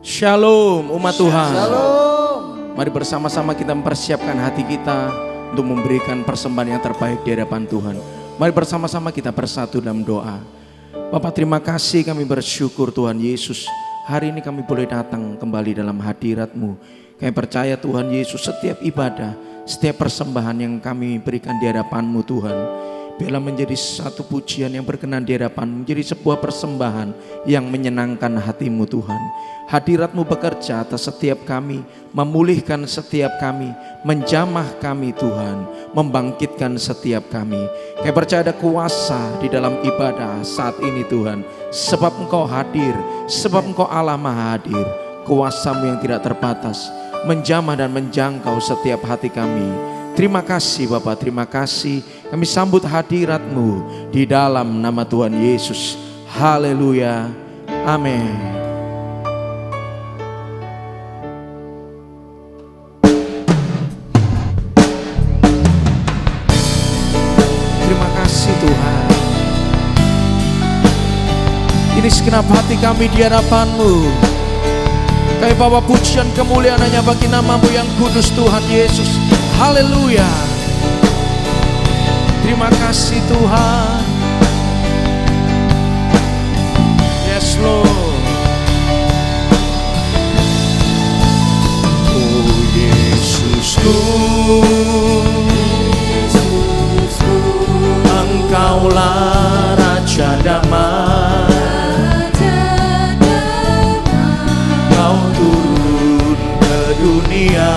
Shalom umat Tuhan. Shalom. Mari bersama-sama kita mempersiapkan hati kita untuk memberikan persembahan yang terbaik di hadapan Tuhan. Mari bersama-sama kita bersatu dalam doa. Bapa, terima kasih, kami bersyukur Tuhan Yesus. Hari ini kami boleh datang kembali dalam hadirat-Mu. Kami percaya Tuhan Yesus, setiap ibadah, setiap persembahan yang kami berikan di hadapan-Mu Tuhan, biarlah menjadi satu pujian yang berkenan di hadapan-Mu, menjadi sebuah persembahan yang menyenangkan hati-Mu Tuhan. Hadirat-Mu bekerja atas setiap kami, memulihkan setiap kami, menjamah kami Tuhan, membangkitkan setiap kami. Kami percaya ada kuasa di dalam ibadah saat ini Tuhan, sebab Engkau hadir, sebab Engkau Allah Maha hadir. Kuasa-Mu yang tidak terbatas menjamah dan menjangkau setiap hati kami. Terima kasih Bapak, terima kasih. Kami sambut hadirat-Mu di dalam nama Tuhan Yesus. Haleluya, amin. Terima kasih Tuhan. Ini segenap hati kami di hadapan-Mu. Kami bawa pujian kemuliaan hanya bagi nama-Mu yang kudus Tuhan Yesus. Haleluya. Terima kasih Tuhan. Yes Lord. Oh Yesusku, Engkaulah Raja Damai. Kau turun ke dunia,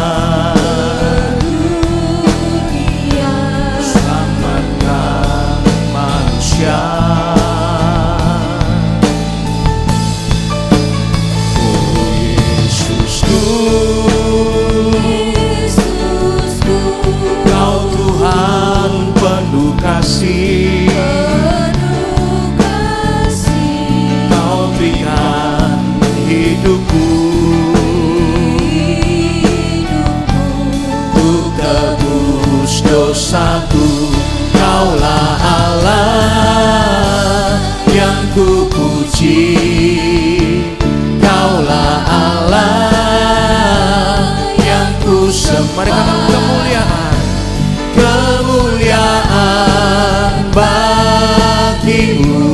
selamatkan manusia. Oh Yesusku, Kau Tuhan penuh kasih. Kau berikan hidupku untuk tebus dosaku. Kaulah Allah yang ku puji. Kaulah Allah yang ku sembah. Mari katakan kemuliaan, kemuliaan bagimu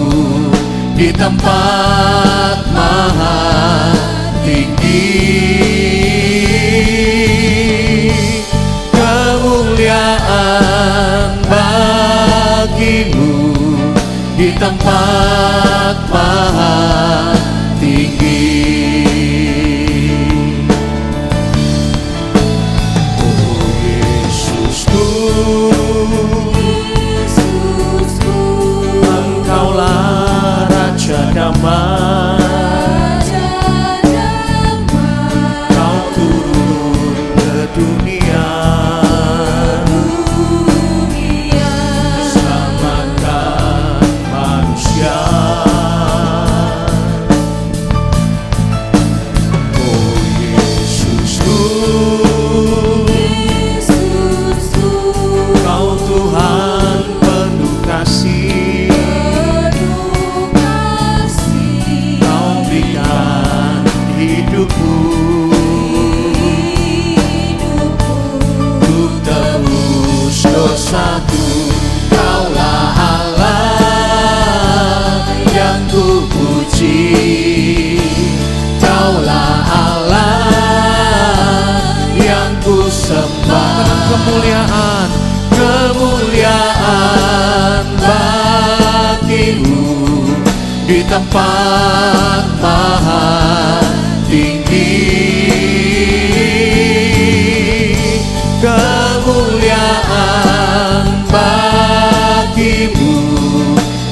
di tempat maha tinggi. Kemuliaan bagimu di tempat maha tinggi. Oh Yesusku, Engkaulah Raja Damai. Kau turun ke dunia, selamatkan manusia. Oh Yesusku, Kau Tuhan penuh kasih. Kau berikan hidupku untuk tebus dosaku. Kaulah Allah yang ku puji. Kaulah Allah yang ku sembah. Kemuliaan, kemuliaan bagimu di tempat maha tinggi. Kemuliaan bagimu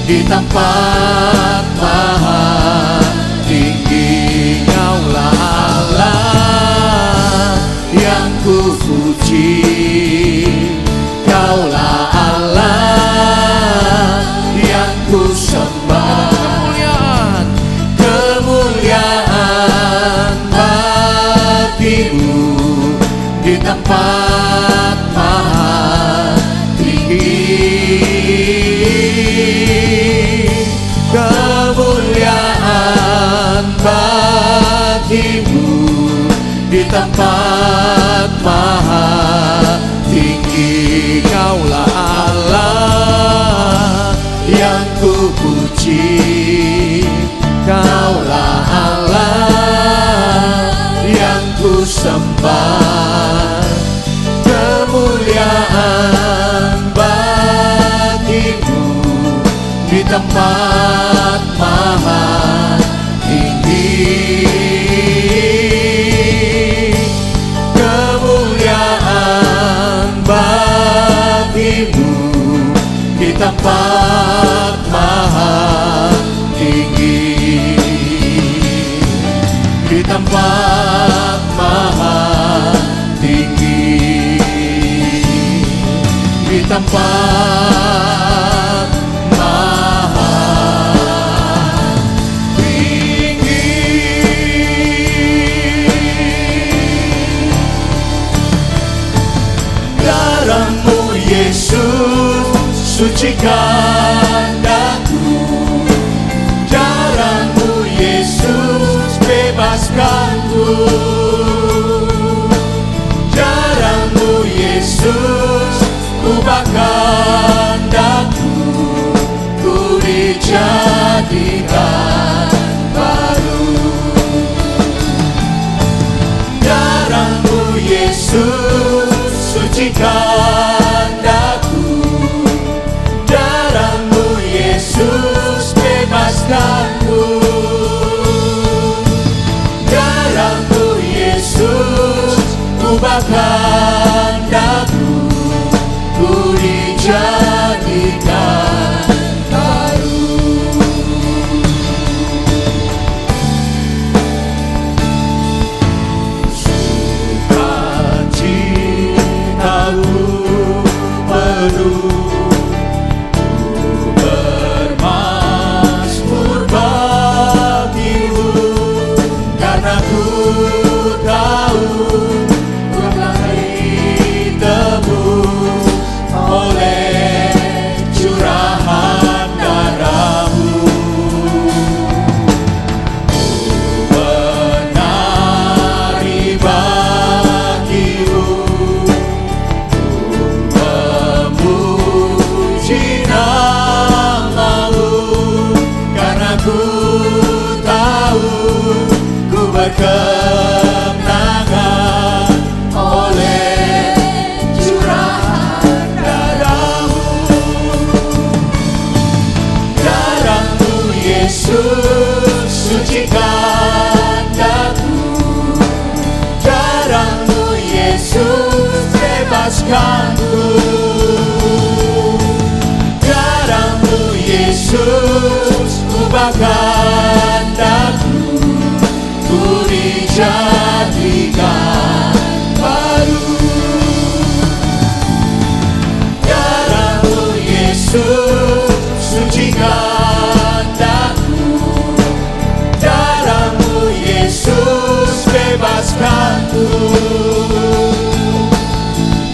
di tempat maha tinggi. Kaulah Allah yang ku puji. Kaulah Allah yang ku sembah. Kemuliaan, kemuliaan bagimu di tempat maha tinggi. Kemuliaan bagimu di tempat maha tinggi. Kaulah Allah yang ku puji, Kaulah Allah yang ku sembah. Kemuliaan bagimu di tempat maha tinggi. Kemuliaan bagimu di tempat maha tinggi. Di tempat maha tinggi. Di tempat maha tinggi. Darahmu Yesus sucikan daku, darahmu Yesus bebaskanku, darahmu Yesus ubahkan daku, ku dijadikan baru. Darahmu Yesus sucikan daku, darahmu Yesus bebaskanku, darahmu Yesus ubahkan daku, ku dijadikan baru. Sukacitaku penuh, ku bermazmur bagimu, karena ku tahu ku telah ditebus oleh curahan darahmu. Ku menari bagimu, ku memuji namamu, karena ku tahu ku berkemenangan oleh curahan darahmu. Darahmu Yesus sucikan daku, darahmu Yesus bebaskanku, darahmu Yesus ubahkan daku, ku dijadikan baru. Darahmu Yesus sucikan daku, darahmu Yesus bebaskanku,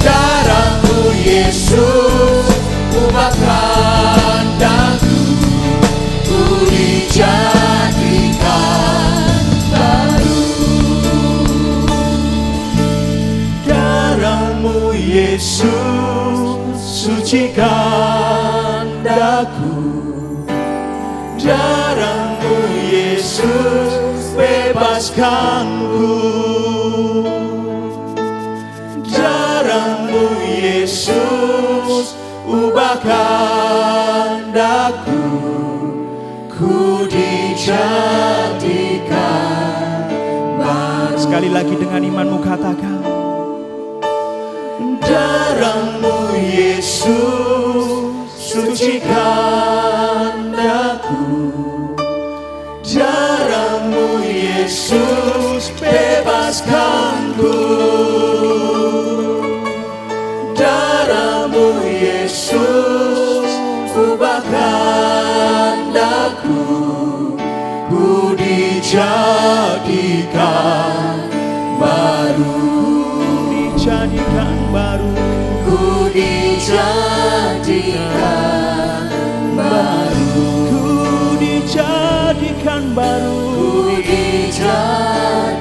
darahmu Yesus ubahkan daku, ku dijadikan baru. Darahmu Yesus sucikan daku, darahmu Yesus bebaskanku, darahmu Yesus ubahkan daku, ku dijadikan baru. Sekali lagi dengan imanmu katakan, darahmu Yesus sucikan daku, darahmu Yesus bebaskanku, darahmu Yesus ubahkan daku, ku dijadikan baru. dijadikan baru, Ku dijadikan baru, ku dijadikan baru, ku dijadikan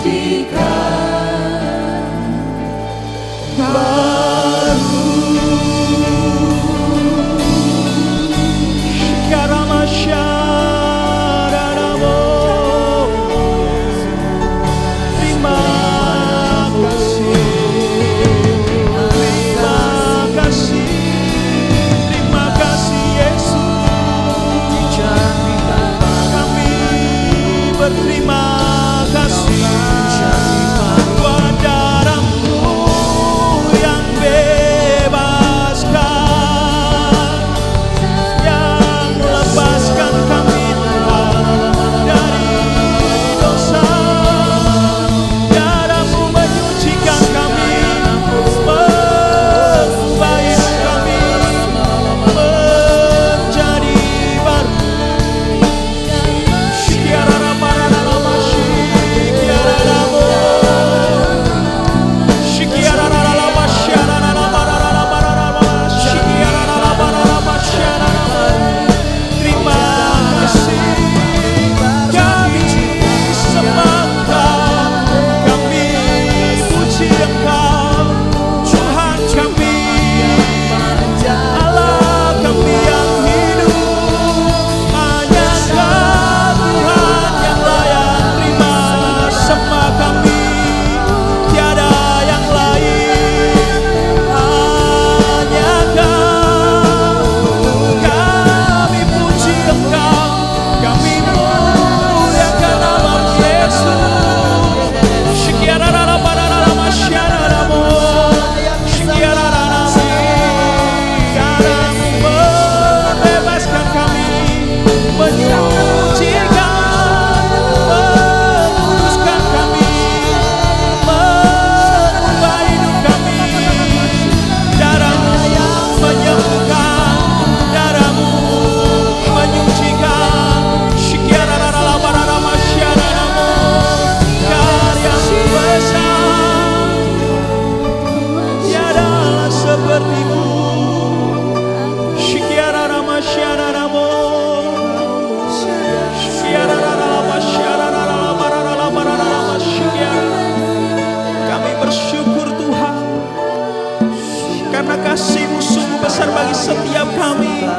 Karena kasih-Mu sungguh besar bagi setiap kami.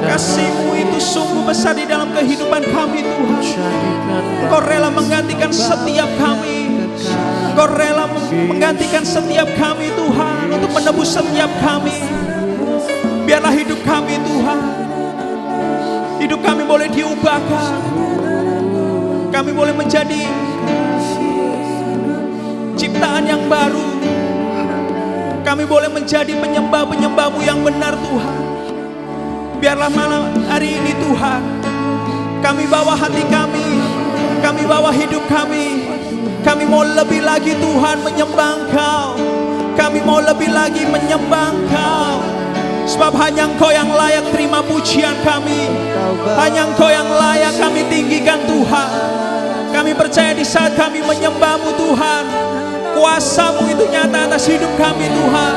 Kasih-Mu itu sungguh besar di dalam kehidupan kami Tuhan. Engkau rela menggantikan setiap kami. Engkau rela menggantikan setiap kami Tuhan, untuk menebus setiap kami. Biarlah hidup kami Tuhan, hidup kami boleh diubahkan. Kami boleh menjadi ciptaan yang baru. Kami boleh menjadi penyembah-penyembah-Mu yang benar Tuhan. Biarlah malam hari ini Tuhan, kami bawa hati kami bawa hidup kami. Kami mau lebih lagi Tuhan menyembah Engkau. Kami mau lebih lagi menyembah Engkau. Sebab hanya Engkau yang layak terima pujian kami. Hanya Engkau yang layak kami tinggikan Tuhan. Kami percaya di saat kami menyembah-Mu Tuhan, kuasa-Mu itu nyata atas hidup kami Tuhan.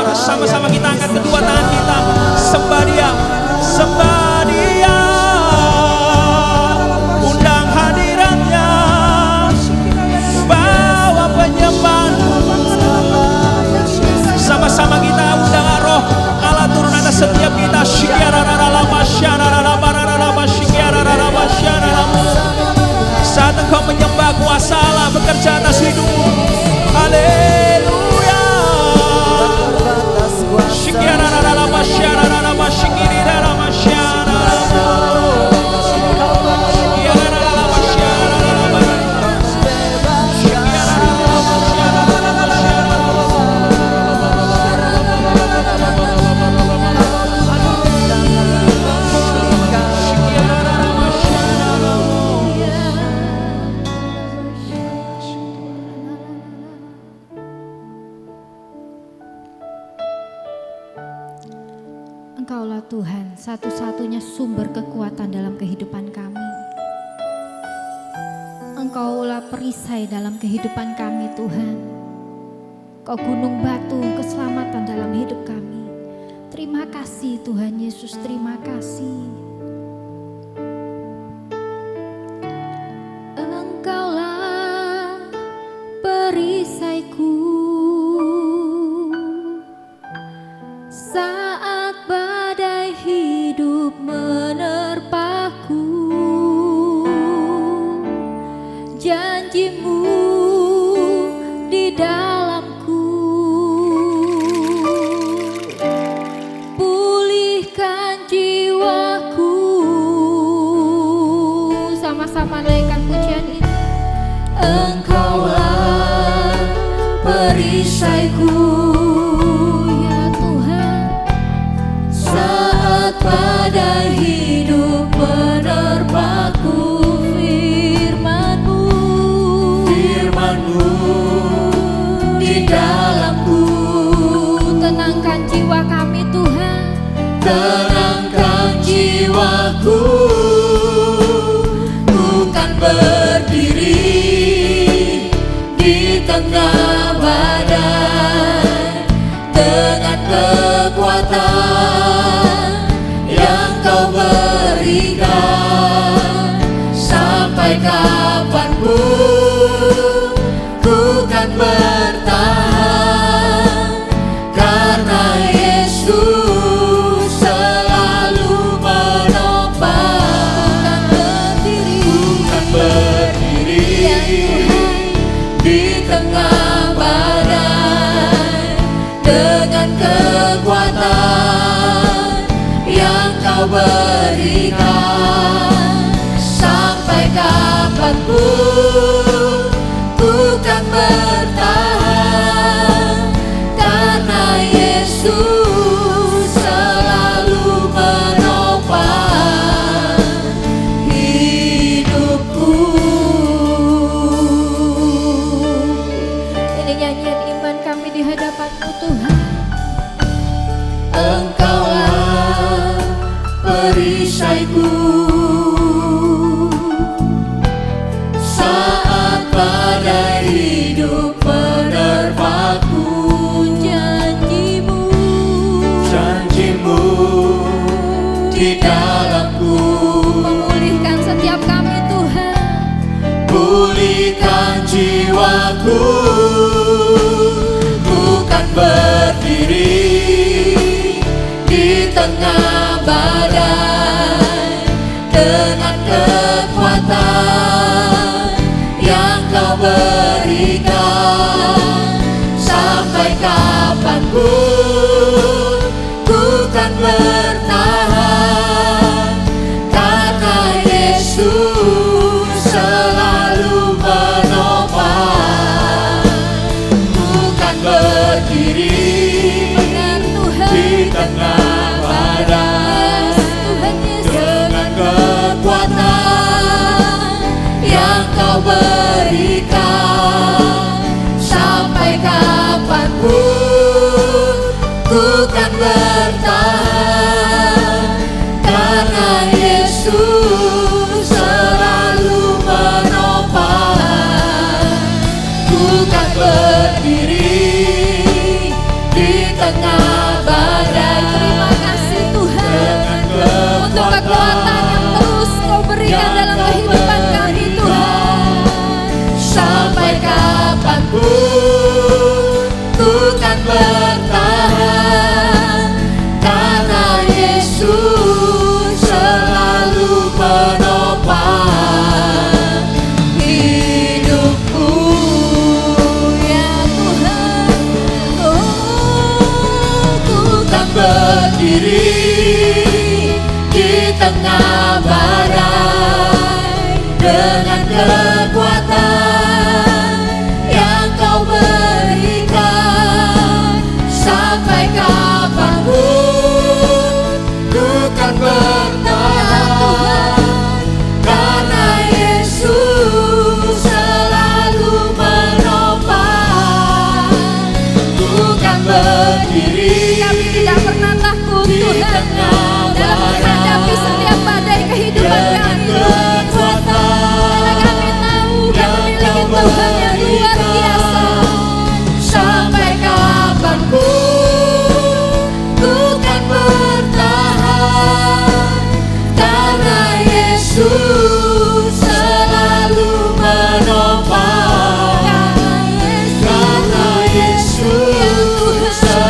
Sama-sama kita angkat kedua tangan kita, sembah Dia, sembah Dia, undang hadirat-Nya, bawa penyembahan. Sama-sama kita undang roh Allah turun atas setiap kita. Saat Engkau menyembah, kuasa Allah bekerja atas hidupmu. Haleluya. Engkaulah Tuhan, satu-satunya sumber kekuatan dalam kehidupan kami. Engkaulah perisai dalam kehidupan kami Tuhan. Kau gunung batu keselamatan dalam hidup kami. Terima kasih Tuhan Yesus, terima kasih. Engkaulah perisaiku saat badai hidup menerpaku. Janji-Mu di dalamku, pulihkan jiwaku. Sama-sama naikkan pujian ini. Engkaulah perisaiku ya Tuhan, saat badai hidup menerpaku. Firman-Mu di dalamku, tenangkan jiwa kami Tuhan, tenangkan jiwaku. Bukan berdiri di tengah badai dengan kekuatan yang Kau berikan. Sampai kapanpun ku kan bertahan, karena Yesus selalu menopang. Bukan berdiri di tengah badai dengan kekuatan yang Kau berikan. Sampai kapanpun ku kan bertahan, karena Yesus selalu menopang hidupku. Ini nyanyian iman kami di hadapan-Mu Tuhan. Engkaulah perisaiku saat badai hidup menerpaku. Janji-Mu di dalamku, memulihkan setiap kami Tuhan. Pulihkan jiwa menopangku, bukan berdiri di tengah badai dengan kekuatan yang Kau berikan. Sampai kapanpun ku kan bertahan, karena Yesus selalu menopang. Bukan berdiri di tengah badai dengan kekuatan yang Kau berikan. Sampai kapanpun ku kan bertahan, karena Yesus selalu menopang. Bukan berdiri di tengah badai. Terima kasih Tuhan untuk kekuatan yang terus Kau berikan dalam kehidupan kami Tuhan. Sampai kapanpun ku kan bertahan, karena Yesus selalu menopang hidupku. Ya Tuhan, Ku kan berdiri di tengah badai dengan kekuatan yang Kau berikan. Sampai kapanpun ku kan bertahan, karena Yesus selalu menopang. Bukan berdiri, kami tidak pernah takut Tuhan dalam menghadapi setiap badai kehidupan kami. Karena kami tahu kami memiliki Tuhan yang luar biasa. sampai kapanpun ku kan bertahan, karena Yesus selalu menopang. Karena Yesus selalu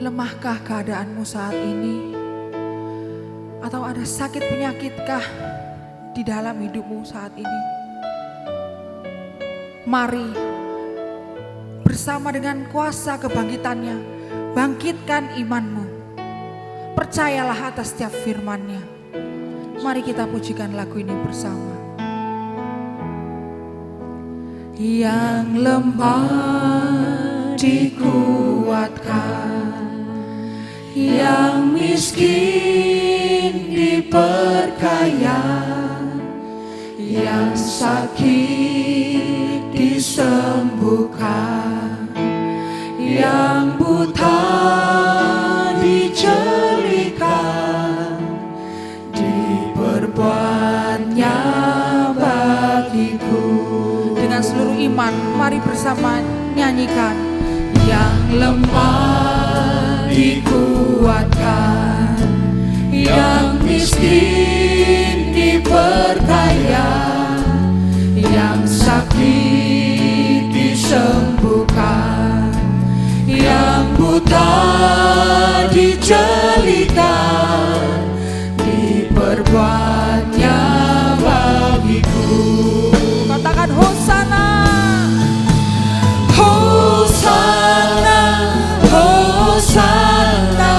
Lemahkah keadaanmu saat ini? Atau ada sakit penyakitkah di dalam hidupmu saat ini? Mari bersama dengan kuasa kebangkitannya, bangkitkan imanmu. Percayalah atas setiap firman-Nya. Mari kita pujikan lagu ini bersama. Yang lemah dikuatkan, yang miskin diperkaya, yang sakit disembuhkan, yang buta dijelikan, diperbuatnya bagiku. Dengan seluruh iman, mari bersama nyanyikan. Yang lemah dikuatkan, yang miskin diperkaya, yang sakit disembuhkan, yang buta dijelikan, diperbuatnya bagiku. Katakan Hosana, Hosana, Hosana,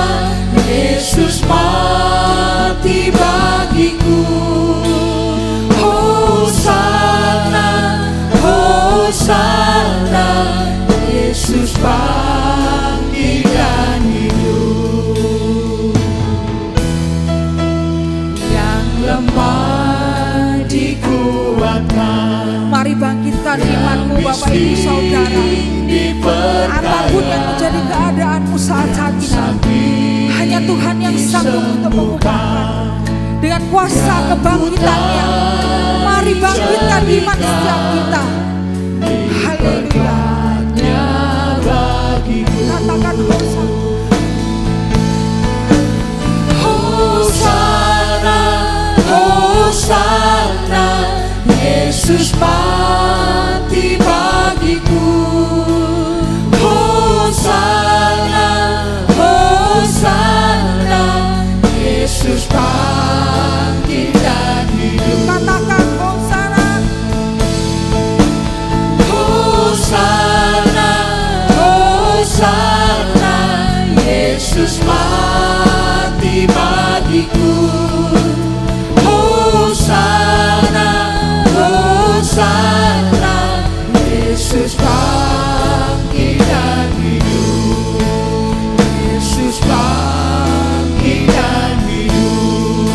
Yesus mati bagiku. Hosana, Hosana, Yesus bangkit dan hidup. Yang lemah dikuatkan. Mari bangkitkan imanmu Bapak Ibu Saudara. Apapun yang menjadi keadaanmu saat ini, hanya Tuhan yang sanggup untuk mengubahkan. Dengan kuasa kebangkitannya, mari bangkitkan iman setiap kita. Haleluya. Katakan Hosana, Hosana, Yesus mati bagiku. Hosana, Hosana, Yesus bangkit dan hidup. Katakan Hosana, Hosana, Hosana, Yesus mati bagiku. Hosana, Hosana, Yesus bangkit dan hidup. Yesus bangkit dan hidup.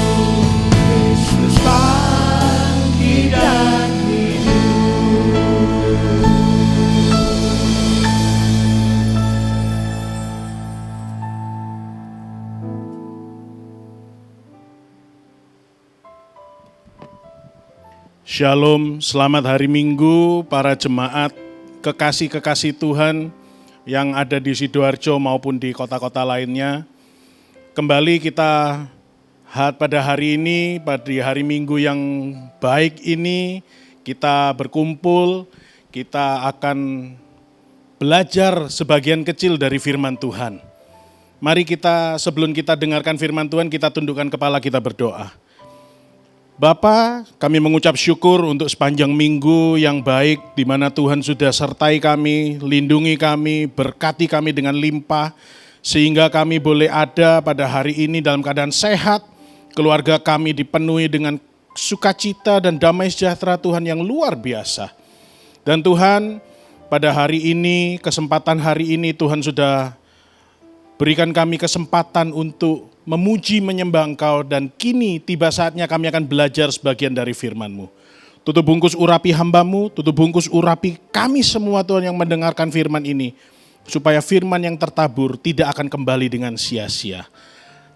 Yesus bangkit dan hidup. Shalom, selamat hari Minggu para jemaat, kekasih-kekasih Tuhan yang ada di Sidoarjo maupun di kota-kota lainnya. Kembali kita pada hari ini, pada hari Minggu yang baik ini, kita berkumpul, kita akan belajar sebagian kecil dari firman Tuhan. Mari kita, sebelum kita dengarkan firman Tuhan, kita tundukkan kepala, kita berdoa. Bapa, kami mengucap syukur untuk sepanjang minggu yang baik di mana Tuhan sudah sertai kami, lindungi kami, berkati kami dengan limpah sehingga kami boleh ada pada hari ini dalam keadaan sehat, keluarga kami dipenuhi dengan sukacita dan damai sejahtera Tuhan yang luar biasa. Dan Tuhan, pada hari ini, kesempatan hari ini Tuhan sudah berikan kami kesempatan untuk memuji menyembah Engkau dan kini tiba saatnya kami akan belajar sebagian dari firman-Mu. Tutup bungkus urapi hamba-Mu, tutup bungkus urapi kami semua Tuhan yang mendengarkan firman ini. Supaya firman yang tertabur tidak akan kembali dengan sia-sia.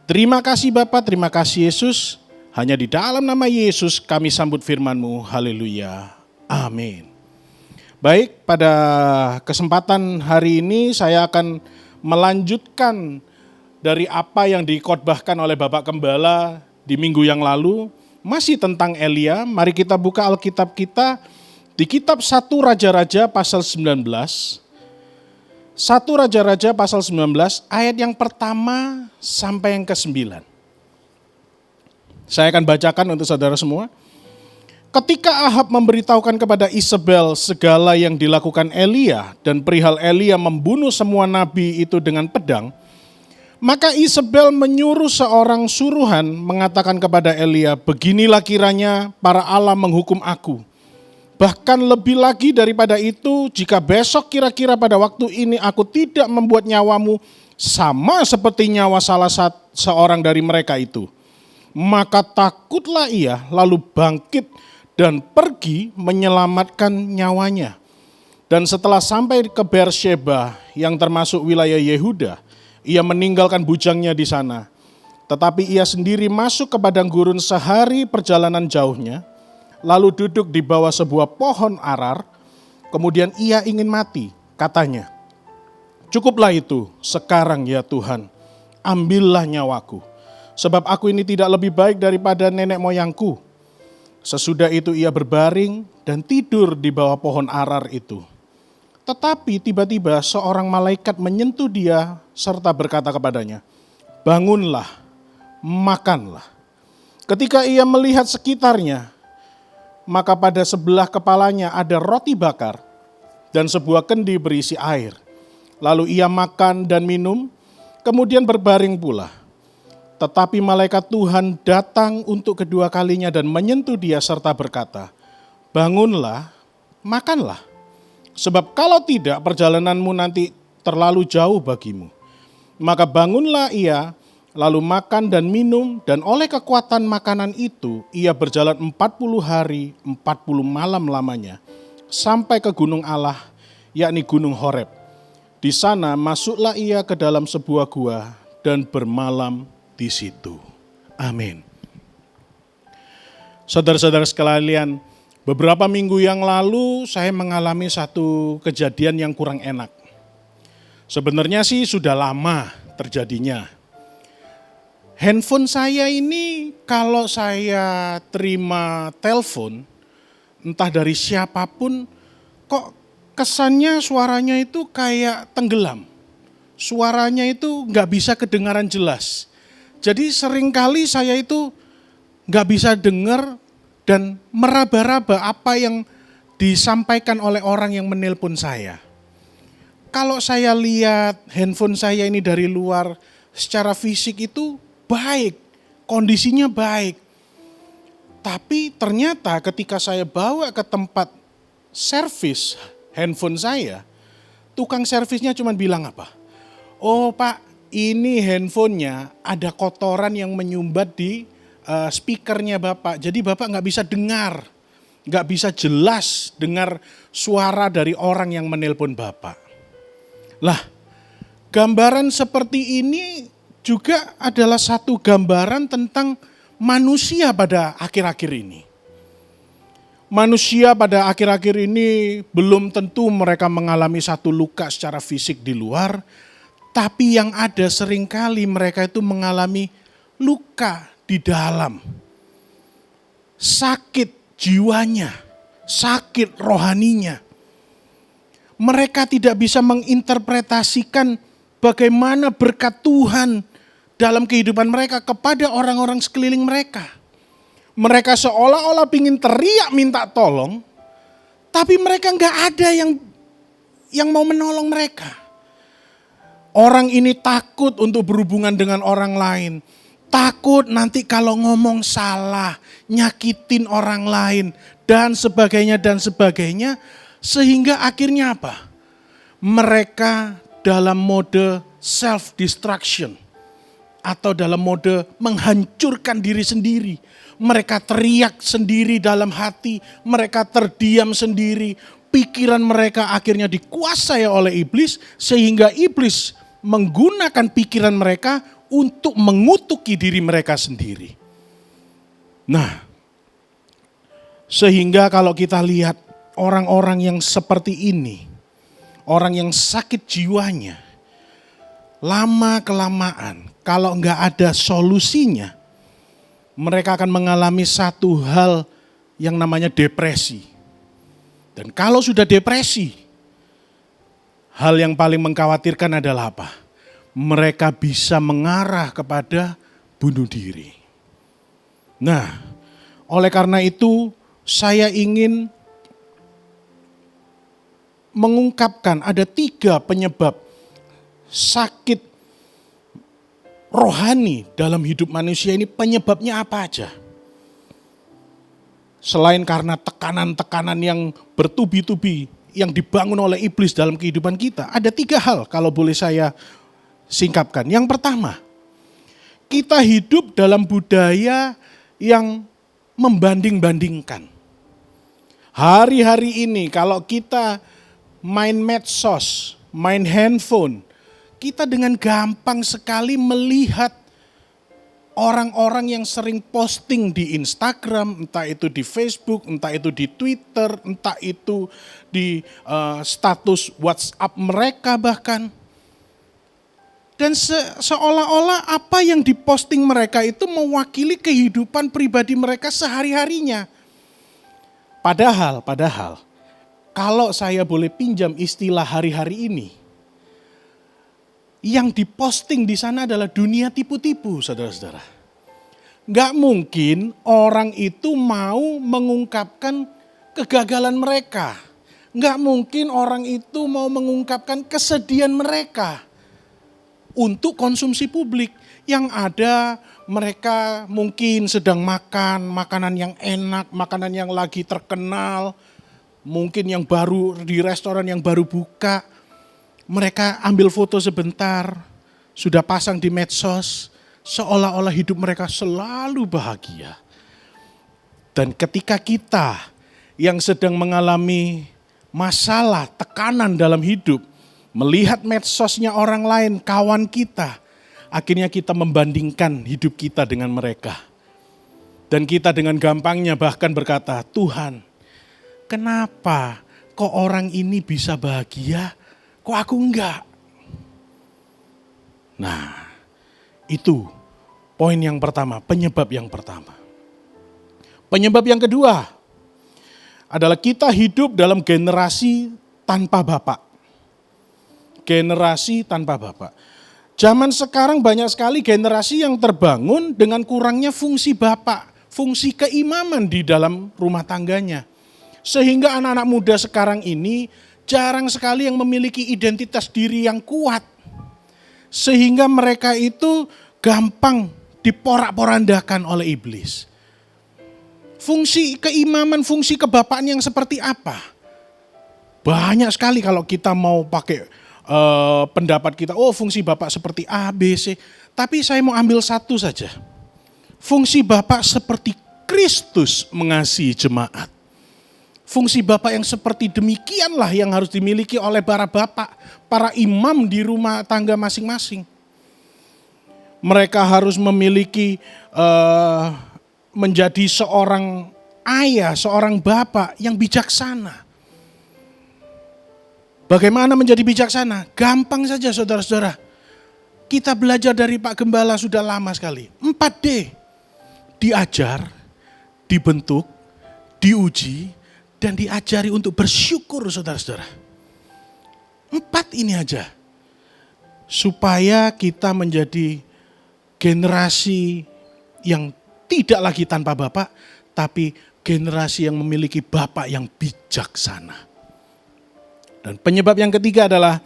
Terima kasih Bapa, terima kasih Yesus. Hanya di dalam nama Yesus kami sambut firman-Mu. Haleluya. Amin. Baik, pada kesempatan hari ini saya akan melanjutkan dari apa yang dikhotbahkan oleh Bapak Gembala di minggu yang lalu, masih tentang Elia. Mari kita buka Alkitab kita di kitab 1 Raja-Raja pasal 19. 1 1 Raja-Raja pasal 19 ayat yang pertama sampai yang ke-9. Saya akan bacakan untuk saudara semua. Ketika Ahab memberitahukan kepada Isabel segala yang dilakukan Elia dan perihal Elia membunuh semua nabi itu dengan pedang, maka Isabel menyuruh seorang suruhan mengatakan kepada Elia, beginilah kiranya para Allah menghukum aku. Bahkan lebih lagi daripada itu, jika besok kira-kira pada waktu ini aku tidak membuat nyawamu sama seperti nyawa salah seorang dari mereka itu, maka takutlah ia lalu bangkit dan pergi menyelamatkan nyawanya. Dan setelah sampai ke Beersheba yang termasuk wilayah Yehuda, ia meninggalkan bujangnya di sana. Tetapi ia sendiri masuk ke padang gurun sehari perjalanan jauhnya, lalu duduk di bawah sebuah pohon arar, kemudian ia ingin mati. Katanya, cukuplah itu sekarang ya Tuhan, ambillah nyawaku, sebab aku ini tidak lebih baik daripada nenek moyangku. Sesudah itu ia berbaring dan tidur di bawah pohon arar itu. Tetapi tiba-tiba seorang malaikat menyentuh dia serta berkata kepadanya, bangunlah, makanlah. Ketika ia melihat sekitarnya, maka pada sebelah kepalanya ada roti bakar dan sebuah kendi berisi air. Lalu ia makan dan minum, kemudian berbaring pula. Tetapi malaikat Tuhan datang untuk kedua kalinya dan menyentuh dia serta berkata, bangunlah, makanlah. Sebab kalau tidak perjalananmu nanti terlalu jauh bagimu. Maka bangunlah ia, lalu makan dan minum, dan oleh kekuatan makanan itu ia berjalan 40 hari, 40 malam lamanya, sampai ke gunung Allah, yakni gunung Horeb. Di sana masuklah ia ke dalam sebuah gua dan bermalam di situ. Amin. Saudara-saudara sekalian, beberapa minggu yang lalu saya mengalami satu kejadian yang kurang enak. Sebenarnya sih sudah lama terjadinya. Handphone saya ini kalau saya terima telepon, entah dari siapapun, kok kesannya suaranya itu kayak tenggelam. Suaranya itu nggak bisa kedengaran jelas. Jadi seringkali saya itu nggak bisa dengar dan meraba-raba apa yang disampaikan oleh orang yang menelpon saya. Kalau saya lihat handphone saya ini dari luar, secara fisik itu baik, kondisinya baik. Tapi ternyata ketika saya bawa ke tempat servis handphone saya, tukang servisnya cuma bilang apa? Oh Pak, ini handphonenya ada kotoran yang menyumbat di speakernya Bapak. Jadi Bapak nggak bisa dengar, nggak bisa jelas dengar suara dari orang yang menelpon Bapak. Lah, gambaran seperti ini juga adalah satu gambaran tentang manusia pada akhir-akhir ini. Manusia pada akhir-akhir ini belum tentu mereka mengalami satu luka secara fisik di luar, tapi yang ada seringkali mereka itu mengalami luka di dalam. Sakit jiwanya, sakit rohaninya. Mereka tidak bisa menginterpretasikan bagaimana berkat Tuhan dalam kehidupan mereka kepada orang-orang sekeliling mereka. Mereka seolah-olah ingin teriak minta tolong, tapi mereka nggak ada yang mau menolong mereka. Orang ini takut untuk berhubungan dengan orang lain. Takut nanti kalau ngomong salah, nyakitin orang lain, dan sebagainya, dan sebagainya. Sehingga akhirnya apa? Mereka dalam mode self-destruction. Atau dalam mode menghancurkan diri sendiri. Mereka teriak sendiri dalam hati, mereka terdiam sendiri. Pikiran mereka akhirnya dikuasai oleh iblis, sehingga iblis menggunakan pikiran mereka untuk mengutuki diri mereka sendiri. Nah, sehingga kalau kita lihat orang-orang yang seperti ini, orang yang sakit jiwanya, lama-kelamaan kalau enggak ada solusinya, mereka akan mengalami satu hal yang namanya depresi. Dan kalau sudah depresi, hal yang paling mengkhawatirkan adalah apa? Mereka bisa mengarah kepada bunuh diri. Nah, oleh karena itu saya ingin mengungkapkan ada 3 penyebab sakit rohani dalam hidup manusia ini. Penyebabnya apa aja? Selain karena tekanan-tekanan yang bertubi-tubi yang dibangun oleh iblis dalam kehidupan kita, ada 3 hal kalau boleh saya singkapkan. Yang pertama, kita hidup dalam budaya yang membanding-bandingkan. Hari-hari ini kalau kita main medsos, main handphone, kita dengan gampang sekali melihat orang-orang yang sering posting di Instagram, entah itu di Facebook, entah itu di Twitter, entah itu di status WhatsApp mereka bahkan. Dan seolah-olah apa yang diposting mereka itu mewakili kehidupan pribadi mereka sehari-harinya. Padahal, kalau saya boleh pinjam istilah hari-hari ini, yang diposting di sana adalah dunia tipu-tipu, saudara-saudara. Gak mungkin orang itu mau mengungkapkan kegagalan mereka. Gak mungkin orang itu mau mengungkapkan kesedihan mereka untuk konsumsi publik. Yang ada mereka mungkin sedang makan makanan yang enak, makanan yang lagi terkenal, mungkin yang baru di restoran yang baru buka. Mereka ambil foto sebentar, sudah pasang di medsos, seolah-olah hidup mereka selalu bahagia. Dan ketika kita yang sedang mengalami masalah, tekanan dalam hidup, melihat medsosnya orang lain, kawan kita, akhirnya kita membandingkan hidup kita dengan mereka. Dan kita dengan gampangnya bahkan berkata, Tuhan, kenapa kok orang ini bisa bahagia? Kok aku enggak? Nah, itu poin yang pertama, penyebab yang pertama. Penyebab yang kedua adalah kita hidup dalam generasi tanpa bapak. Generasi tanpa bapak. Zaman sekarang banyak sekali generasi yang terbangun dengan kurangnya fungsi bapak, fungsi keimaman di dalam rumah tangganya. Sehingga anak-anak muda sekarang ini jarang sekali yang memiliki identitas diri yang kuat. Sehingga mereka itu gampang diporak-porandakan oleh iblis. Fungsi keimaman, fungsi kebapaan yang seperti apa? Banyak sekali kalau kita mau pakai pendapat kita, oh fungsi bapak seperti A, B, C. Tapi saya mau ambil satu saja. Fungsi bapak seperti Kristus mengasihi jemaat. Fungsi bapak yang seperti demikianlah yang harus dimiliki oleh para bapak, para imam di rumah tangga masing-masing. Mereka harus memiliki menjadi seorang ayah, seorang bapak yang bijaksana. Bagaimana menjadi bijaksana? Gampang saja saudara-saudara. Kita belajar dari Pak Gembala sudah lama sekali. 4D. Diajar, dibentuk, diuji, dan diajari untuk bersyukur saudara-saudara. 4 ini aja. Supaya kita menjadi generasi yang tidak lagi tanpa bapak, tapi generasi yang memiliki bapak yang bijaksana. Dan penyebab yang ketiga adalah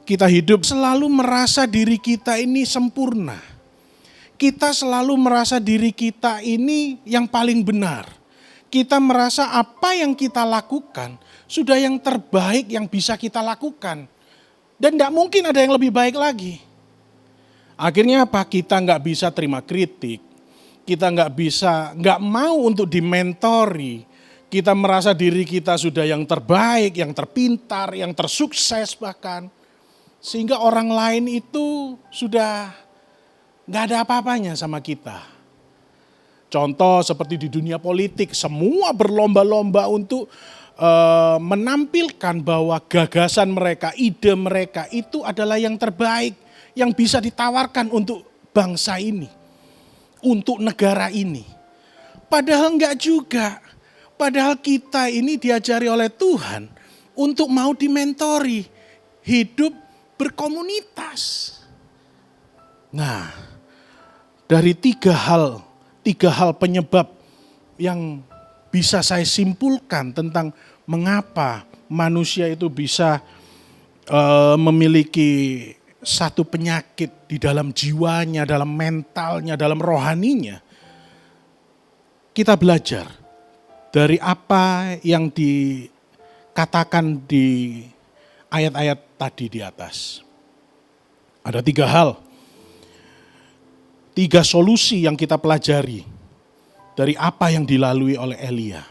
kita hidup selalu merasa diri kita ini sempurna. Kita selalu merasa diri kita ini yang paling benar. Kita merasa apa yang kita lakukan sudah yang terbaik yang bisa kita lakukan. Dan tidak mungkin ada yang lebih baik lagi. Akhirnya apa? Kita nggak bisa terima kritik. Kita nggak mau untuk dimentori. Kita merasa diri kita sudah yang terbaik, yang terpintar, yang tersukses bahkan. Sehingga orang lain itu sudah nggak ada apa-apanya sama kita. Contoh seperti di dunia politik, semua berlomba-lomba untuk menampilkan bahwa gagasan mereka, ide mereka itu adalah yang terbaik, yang bisa ditawarkan untuk bangsa ini, untuk negara ini. Padahal enggak juga, padahal kita ini diajari oleh Tuhan untuk mau dimentori. hidup berkomunitas. Nah, dari tiga hal penyebab yang bisa saya simpulkan tentang mengapa manusia itu bisa memiliki satu penyakit di dalam jiwanya, dalam mentalnya, dalam rohaninya. Kita belajar dari apa yang dikatakan di ayat-ayat tadi di atas. Ada tiga hal, tiga solusi yang kita pelajari dari apa yang dilalui oleh Elia.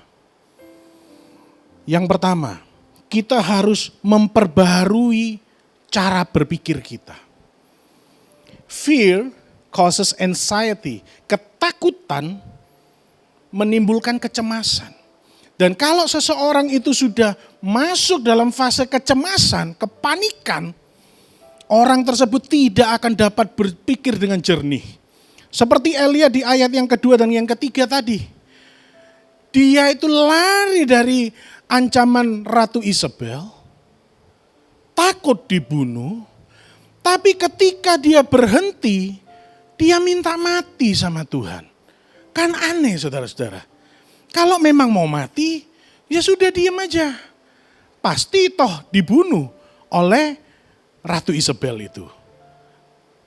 Yang pertama, kita harus memperbaharui cara berpikir kita. Fear causes anxiety. Ketakutan menimbulkan kecemasan. Dan kalau seseorang itu sudah masuk dalam fase kecemasan, kepanikan, orang tersebut tidak akan dapat berpikir dengan jernih. Seperti Elia di ayat yang kedua dan yang ketiga tadi. Dia itu lari dari ancaman Ratu Isabel, takut dibunuh, tapi ketika dia berhenti, dia minta mati sama Tuhan. Kan aneh saudara-saudara. Kalau memang mau mati, ya sudah diam aja. Pasti toh dibunuh oleh Ratu Isabel itu.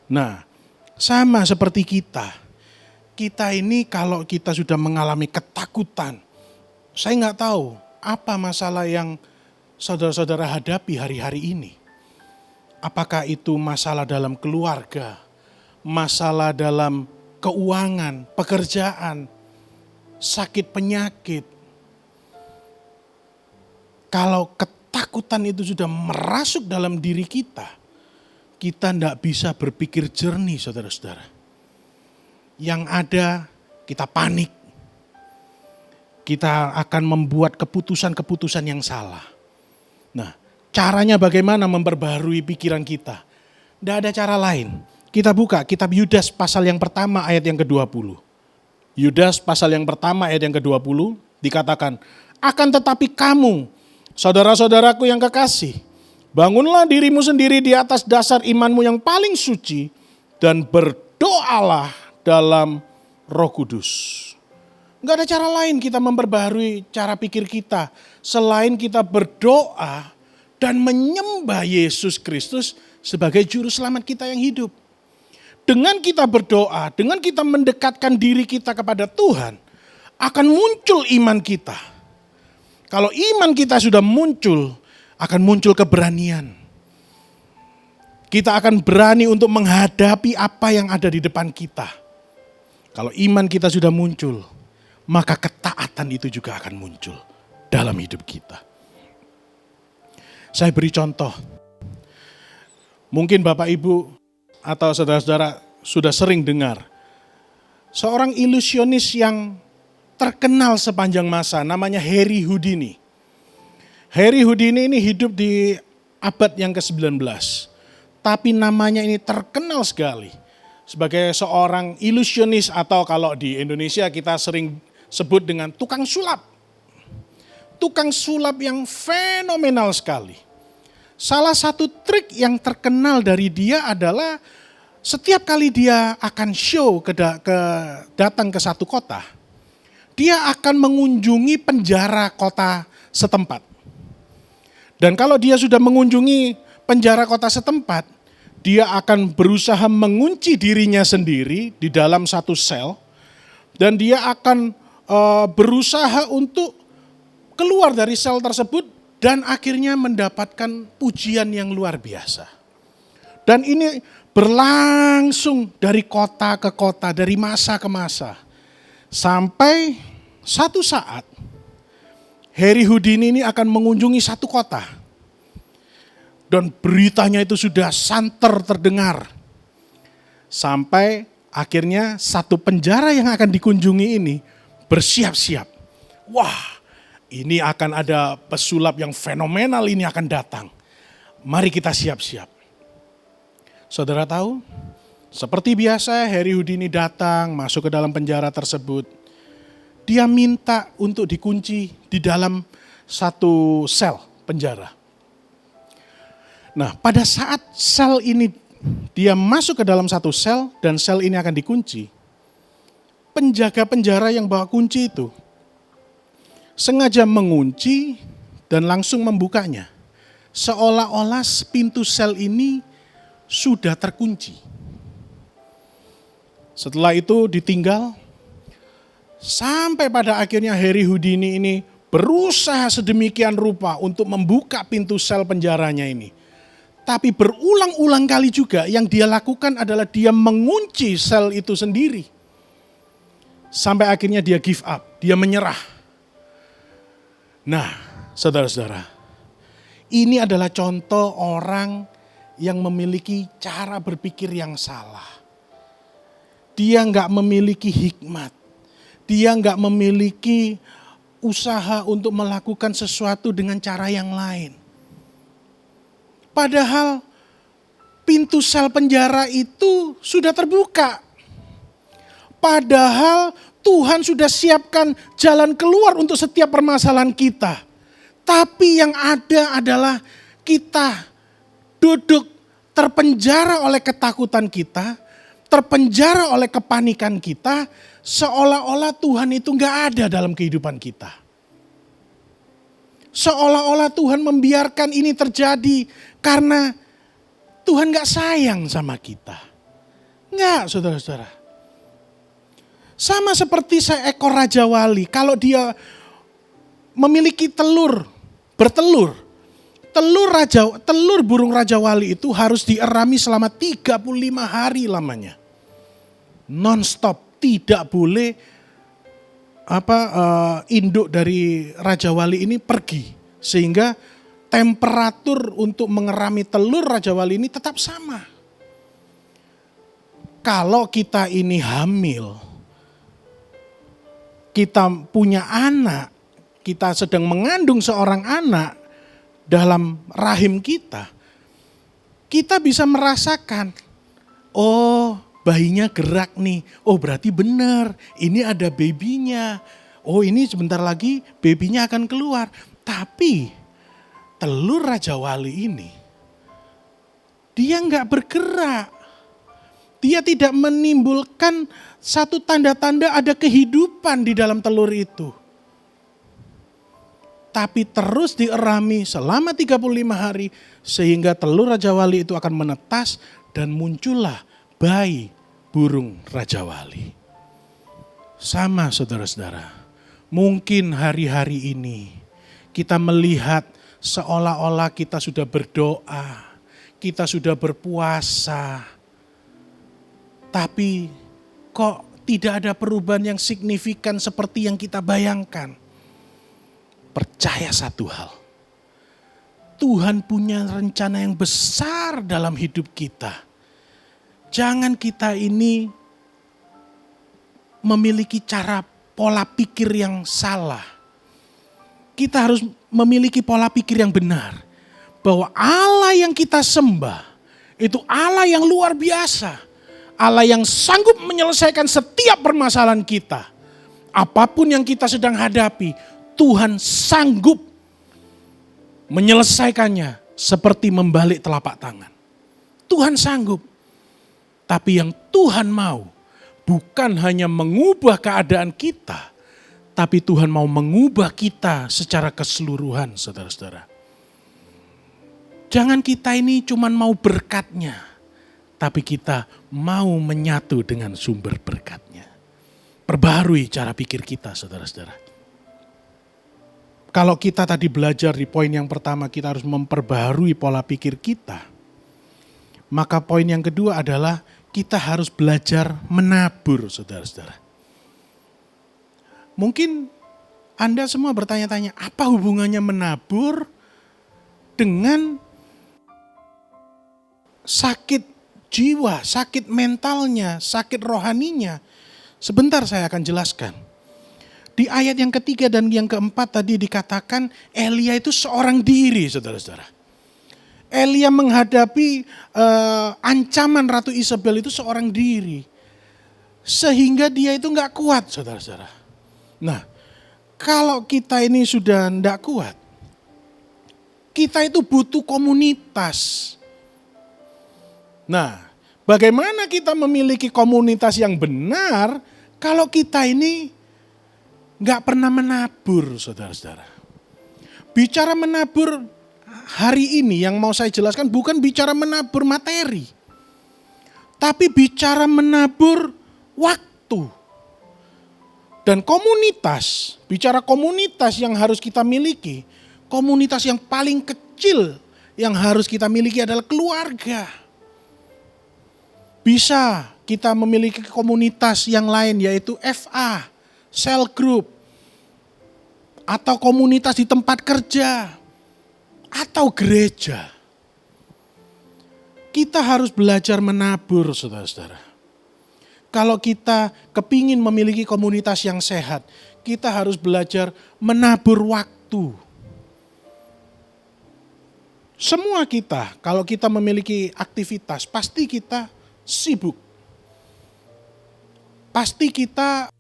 Nah, sama seperti kita. Kita ini kalau kita sudah mengalami ketakutan, saya nggak tahu apa masalah yang saudara-saudara hadapi hari-hari ini. Apakah itu masalah dalam keluarga, masalah dalam keuangan, pekerjaan, sakit penyakit. Kalau ketakutan itu sudah merasuk dalam diri kita tidak bisa berpikir jernih saudara-saudara. Yang ada kita panik. Kita akan membuat keputusan-keputusan yang salah. Nah, caranya bagaimana memperbaharui pikiran kita? Tidak ada cara lain. Kita buka kitab Yudas pasal yang pertama ayat yang ke-20. Yudas pasal yang pertama ayat yang ke-20 dikatakan, akan tetapi kamu, saudara-saudaraku yang kekasih, bangunlah dirimu sendiri di atas dasar imanmu yang paling suci dan berdoalah dalam Roh Kudus. Enggak ada cara lain kita memperbaharui cara pikir kita selain kita berdoa dan menyembah Yesus Kristus sebagai juru selamat kita yang hidup. Dengan kita berdoa, dengan kita mendekatkan diri kita kepada Tuhan, akan muncul iman kita. Kalau iman kita sudah muncul, akan muncul keberanian. Kita akan berani untuk menghadapi apa yang ada di depan kita. Kalau iman kita sudah muncul, maka ketaatan itu juga akan muncul dalam hidup kita. Saya beri contoh. Mungkin Bapak Ibu atau saudara-saudara sudah sering dengar. Seorang ilusionis yang terkenal sepanjang masa namanya Harry Houdini. Harry Houdini ini hidup di abad yang ke-19. Tapi namanya ini terkenal sekali. Sebagai seorang ilusionis atau kalau di Indonesia kita sering sebut dengan tukang sulap. Tukang sulap yang fenomenal sekali. Salah satu trik yang terkenal dari dia adalah setiap kali dia akan show datang ke satu kota, dia akan mengunjungi penjara kota setempat. Dan kalau dia sudah mengunjungi penjara kota setempat, dia akan berusaha mengunci dirinya sendiri di dalam satu sel, dan dia akan berusaha untuk keluar dari sel tersebut dan akhirnya mendapatkan pujian yang luar biasa. Dan ini berlangsung dari kota ke kota, dari masa ke masa. Sampai satu saat Harry Houdini ini akan mengunjungi satu kota. Dan beritanya itu sudah santer terdengar. Sampai akhirnya satu penjara yang akan dikunjungi ini bersiap-siap. Wah, ini akan ada pesulap yang fenomenal ini akan datang. Mari kita siap-siap. Saudara tahu, seperti biasa Harry Houdini datang masuk ke dalam penjara tersebut. Dia minta untuk dikunci di dalam satu sel penjara. Nah, pada saat sel ini dia masuk ke dalam satu sel dan sel ini akan dikunci, penjaga penjara yang bawa kunci itu sengaja mengunci dan langsung membukanya. Seolah-olah pintu sel ini sudah terkunci. Setelah itu ditinggal, sampai pada akhirnya Harry Houdini ini berusaha sedemikian rupa untuk membuka pintu sel penjaranya ini. Tapi berulang-ulang kali juga yang dia lakukan adalah dia mengunci sel itu sendiri. Sampai akhirnya dia give up, dia menyerah. Nah, saudara-saudara, ini adalah contoh orang yang memiliki cara berpikir yang salah. Dia nggak memiliki hikmat. Dia nggak memiliki usaha untuk melakukan sesuatu dengan cara yang lain. Padahal pintu sel penjara itu sudah terbuka. Padahal Tuhan sudah siapkan jalan keluar untuk setiap permasalahan kita. Tapi yang ada adalah kita duduk terpenjara oleh ketakutan kita, terpenjara oleh kepanikan kita, seolah-olah Tuhan itu nggak ada dalam kehidupan kita. Seolah-olah Tuhan membiarkan ini terjadi karena Tuhan nggak sayang sama kita. Nggak, saudara-saudara. Sama seperti seekor raja wali, kalau dia memiliki bertelur, telur burung raja wali itu harus dierami selama 35 hari lamanya. Non-stop, tidak boleh induk dari raja wali ini pergi. Sehingga temperatur untuk mengerami telur raja wali ini tetap sama. Kalau kita ini hamil, kita punya anak, kita sedang mengandung seorang anak dalam rahim kita bisa merasakan, oh bayinya gerak nih, oh berarti benar, ini ada babynya, oh ini sebentar lagi babynya akan keluar. Tapi telur raja wali ini, dia nggak bergerak, dia tidak menimbulkan satu tanda-tanda ada kehidupan di dalam telur itu. Tapi terus dierami selama 35 hari sehingga telur raja wali itu akan menetas dan muncullah bayi burung raja wali. Sama saudara-saudara, mungkin hari-hari ini kita melihat seolah-olah kita sudah berdoa, kita sudah berpuasa, tapi kok tidak ada perubahan yang signifikan seperti yang kita bayangkan. Percaya satu hal, Tuhan punya rencana yang besar dalam hidup kita. Jangan kita ini memiliki cara pola pikir yang salah. Kita harus memiliki pola pikir yang benar. Bahwa Allah yang kita sembah, itu Allah yang luar biasa. Allah yang sanggup menyelesaikan setiap permasalahan kita. Apapun yang kita sedang hadapi, Tuhan sanggup menyelesaikannya seperti membalik telapak tangan. Tuhan sanggup. Tapi yang Tuhan mau bukan hanya mengubah keadaan kita, tapi Tuhan mau mengubah kita secara keseluruhan, saudara-saudara. Jangan kita ini cuma mau berkatnya, tapi kita mau menyatu dengan sumber berkatnya. Perbaharui cara pikir kita, saudara-saudara. Kalau kita tadi belajar di poin yang pertama, kita harus memperbaharui pola pikir kita. Maka poin yang kedua adalah kita harus belajar menabur, saudara-saudara. Mungkin Anda semua bertanya-tanya, apa hubungannya menabur dengan sakit jiwa, sakit mentalnya, sakit rohaninya? Sebentar saya akan jelaskan. Di ayat yang ketiga dan yang keempat tadi dikatakan Elia itu seorang diri, saudara-saudara. Elia menghadapi ancaman Ratu Isabel itu seorang diri. Sehingga dia itu gak kuat, saudara-saudara. Nah, kalau kita ini sudah gak kuat, Kita itu butuh komunitas. Nah, bagaimana kita memiliki komunitas yang benar kalau kita ini nggak pernah menabur, saudara-saudara. Bicara menabur hari ini yang mau saya jelaskan bukan bicara menabur materi. Tapi bicara menabur waktu. Dan komunitas, bicara komunitas yang harus kita miliki, komunitas yang paling kecil yang harus kita miliki adalah keluarga. Bisa kita memiliki komunitas yang lain yaitu FA, cell group, atau komunitas di tempat kerja, atau gereja. Kita harus belajar menabur, saudara-saudara. Kalau kita kepingin memiliki komunitas yang sehat, kita harus belajar menabur waktu. Semua kita, kalau kita memiliki aktivitas, pasti kita sibuk. Pasti kita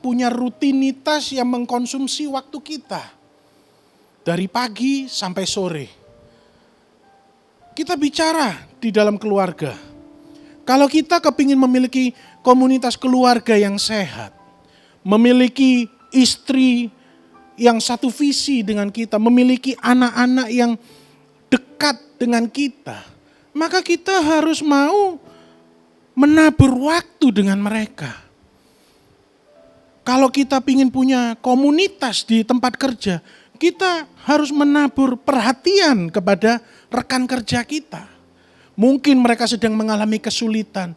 punya rutinitas yang mengkonsumsi waktu kita. Dari pagi sampai sore. Kita bicara di dalam keluarga. Kalau kita kepingin memiliki komunitas keluarga yang sehat, memiliki istri yang satu visi dengan kita, memiliki anak-anak yang dekat dengan kita, maka kita harus mau menabur waktu dengan mereka. Kalau kita ingin punya komunitas di tempat kerja, kita harus menabur perhatian kepada rekan kerja kita. Mungkin mereka sedang mengalami kesulitan.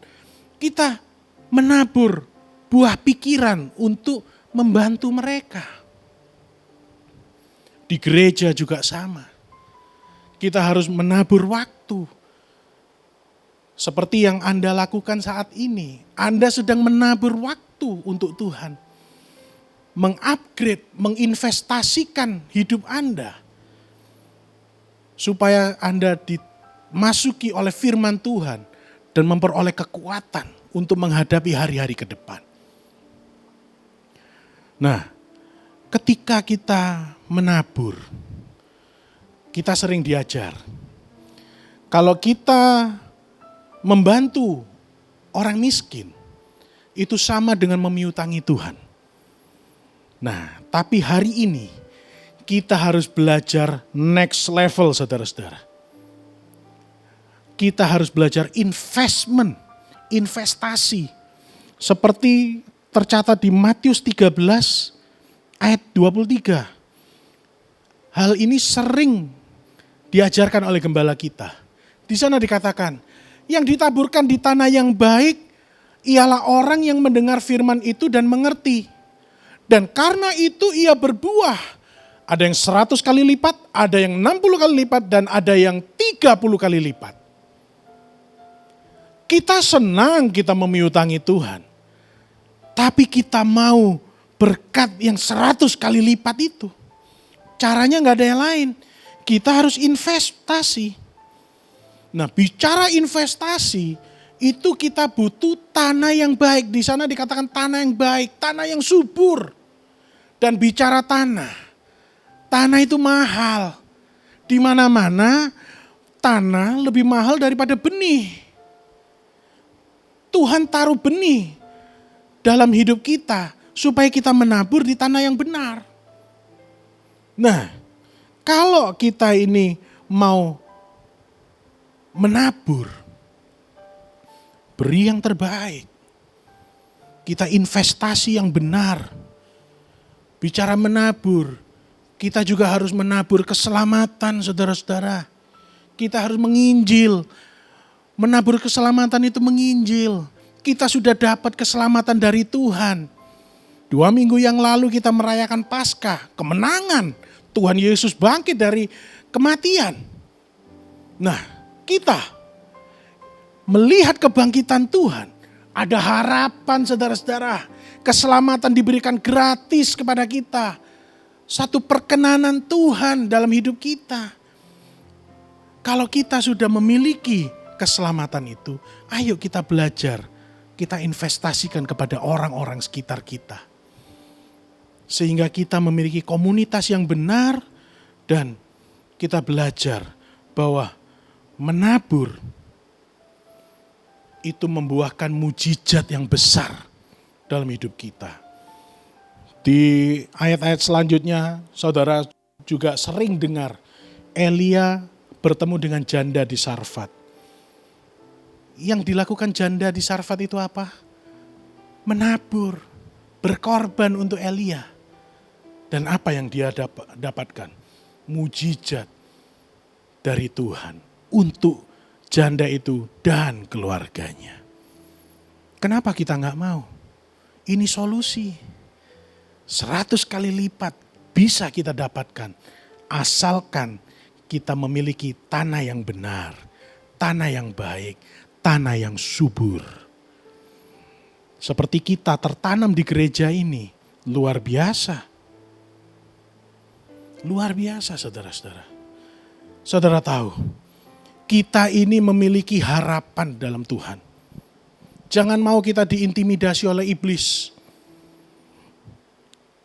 Kita menabur buah pikiran untuk membantu mereka. Di gereja juga sama. Kita harus menabur waktu. Seperti yang Anda lakukan saat ini. Anda sedang menabur waktu untuk Tuhan. Mengupgrade, menginvestasikan hidup Anda. Supaya Anda dimasuki oleh firman Tuhan. Dan memperoleh kekuatan untuk menghadapi hari-hari ke depan. Nah, ketika kita menabur, kita sering diajar. Kalau kita membantu orang miskin, itu sama dengan memiutangi Tuhan. Nah, tapi hari ini kita harus belajar next level, saudara-saudara. Kita harus belajar investasi. Seperti tercatat di Matius 13 ayat 23. Hal ini sering diajarkan oleh gembala kita. Di sana dikatakan, yang ditaburkan di tanah yang baik ialah orang yang mendengar firman itu dan mengerti. Dan karena itu ia berbuah. Ada yang 100 kali lipat, ada yang 60 kali lipat, dan ada yang 30 kali lipat. Kita senang kita memiutangi Tuhan. Tapi kita mau berkat yang 100 kali lipat itu. Caranya gak ada yang lain. Kita harus investasi. Nah, bicara investasi, itu kita butuh tanah yang baik. Di sana dikatakan tanah yang baik, tanah yang subur. Dan bicara tanah itu mahal. Di mana-mana tanah lebih mahal daripada benih. Tuhan taruh benih dalam hidup kita supaya kita menabur di tanah yang benar. Nah, kalau kita ini mau menabur, beri yang terbaik. Kita investasi yang benar. Bicara menabur, kita juga harus menabur keselamatan, saudara-saudara. Kita harus menginjil. Menabur keselamatan itu menginjil. Kita sudah dapat keselamatan dari Tuhan. 2 minggu yang lalu kita merayakan Paskah, kemenangan. Tuhan Yesus bangkit dari kematian. Nah, kita melihat kebangkitan Tuhan, ada harapan, saudara-saudara. Keselamatan diberikan gratis kepada kita. Satu perkenanan Tuhan dalam hidup kita. Kalau kita sudah memiliki keselamatan itu, ayo kita belajar. Kita investasikan kepada orang-orang sekitar kita. Sehingga kita memiliki komunitas yang benar dan kita belajar bahwa menabur itu membuahkan mujizat yang besar dalam hidup kita. Di ayat-ayat selanjutnya, saudara juga sering dengar Elia bertemu dengan janda di Sarfat. Yang dilakukan janda di Sarfat itu apa? Menabur, berkorban untuk Elia. Dan apa yang dia dapatkan? Mujizat dari Tuhan untuk janda itu dan keluarganya. Kenapa kita nggak mau? Ini solusi. 100 kali lipat bisa kita dapatkan. Asalkan kita memiliki tanah yang benar, tanah yang baik, tanah yang subur. Seperti kita tertanam di gereja ini, luar biasa. Luar biasa saudara-saudara. Saudara tahu, kita ini memiliki harapan dalam Tuhan. Jangan mau kita diintimidasi oleh iblis.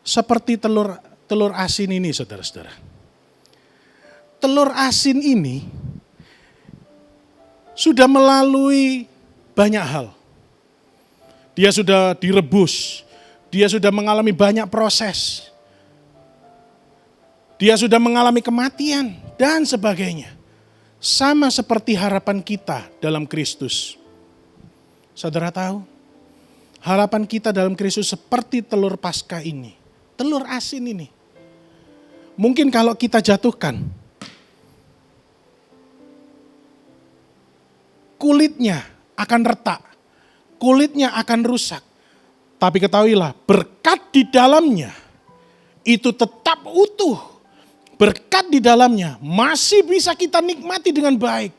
Seperti telur asin ini saudara-saudara. Telur asin ini sudah melalui banyak hal. Dia sudah direbus, dia sudah mengalami banyak proses. Dia sudah mengalami kematian dan sebagainya. Sama seperti harapan kita dalam Kristus. Saudara tahu, harapan kita dalam Kristus seperti telur Paskah ini. Telur asin ini. Mungkin kalau kita jatuhkan, kulitnya akan retak, kulitnya akan rusak. Tapi ketahuilah, berkat di dalamnya itu tetap utuh. Berkat di dalamnya masih bisa kita nikmati dengan baik.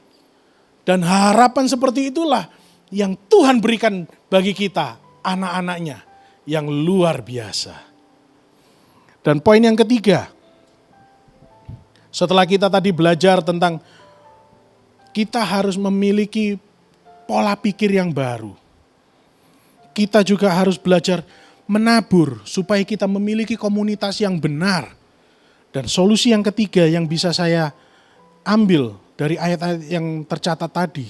Dan harapan seperti itulah yang Tuhan berikan bagi kita, anak-anaknya yang luar biasa. Dan poin yang ketiga, setelah kita tadi belajar tentang kita harus memiliki pola pikir yang baru. Kita juga harus belajar menabur supaya kita memiliki komunitas yang benar. Dan solusi yang ketiga yang bisa saya ambil dari ayat-ayat yang tercatat tadi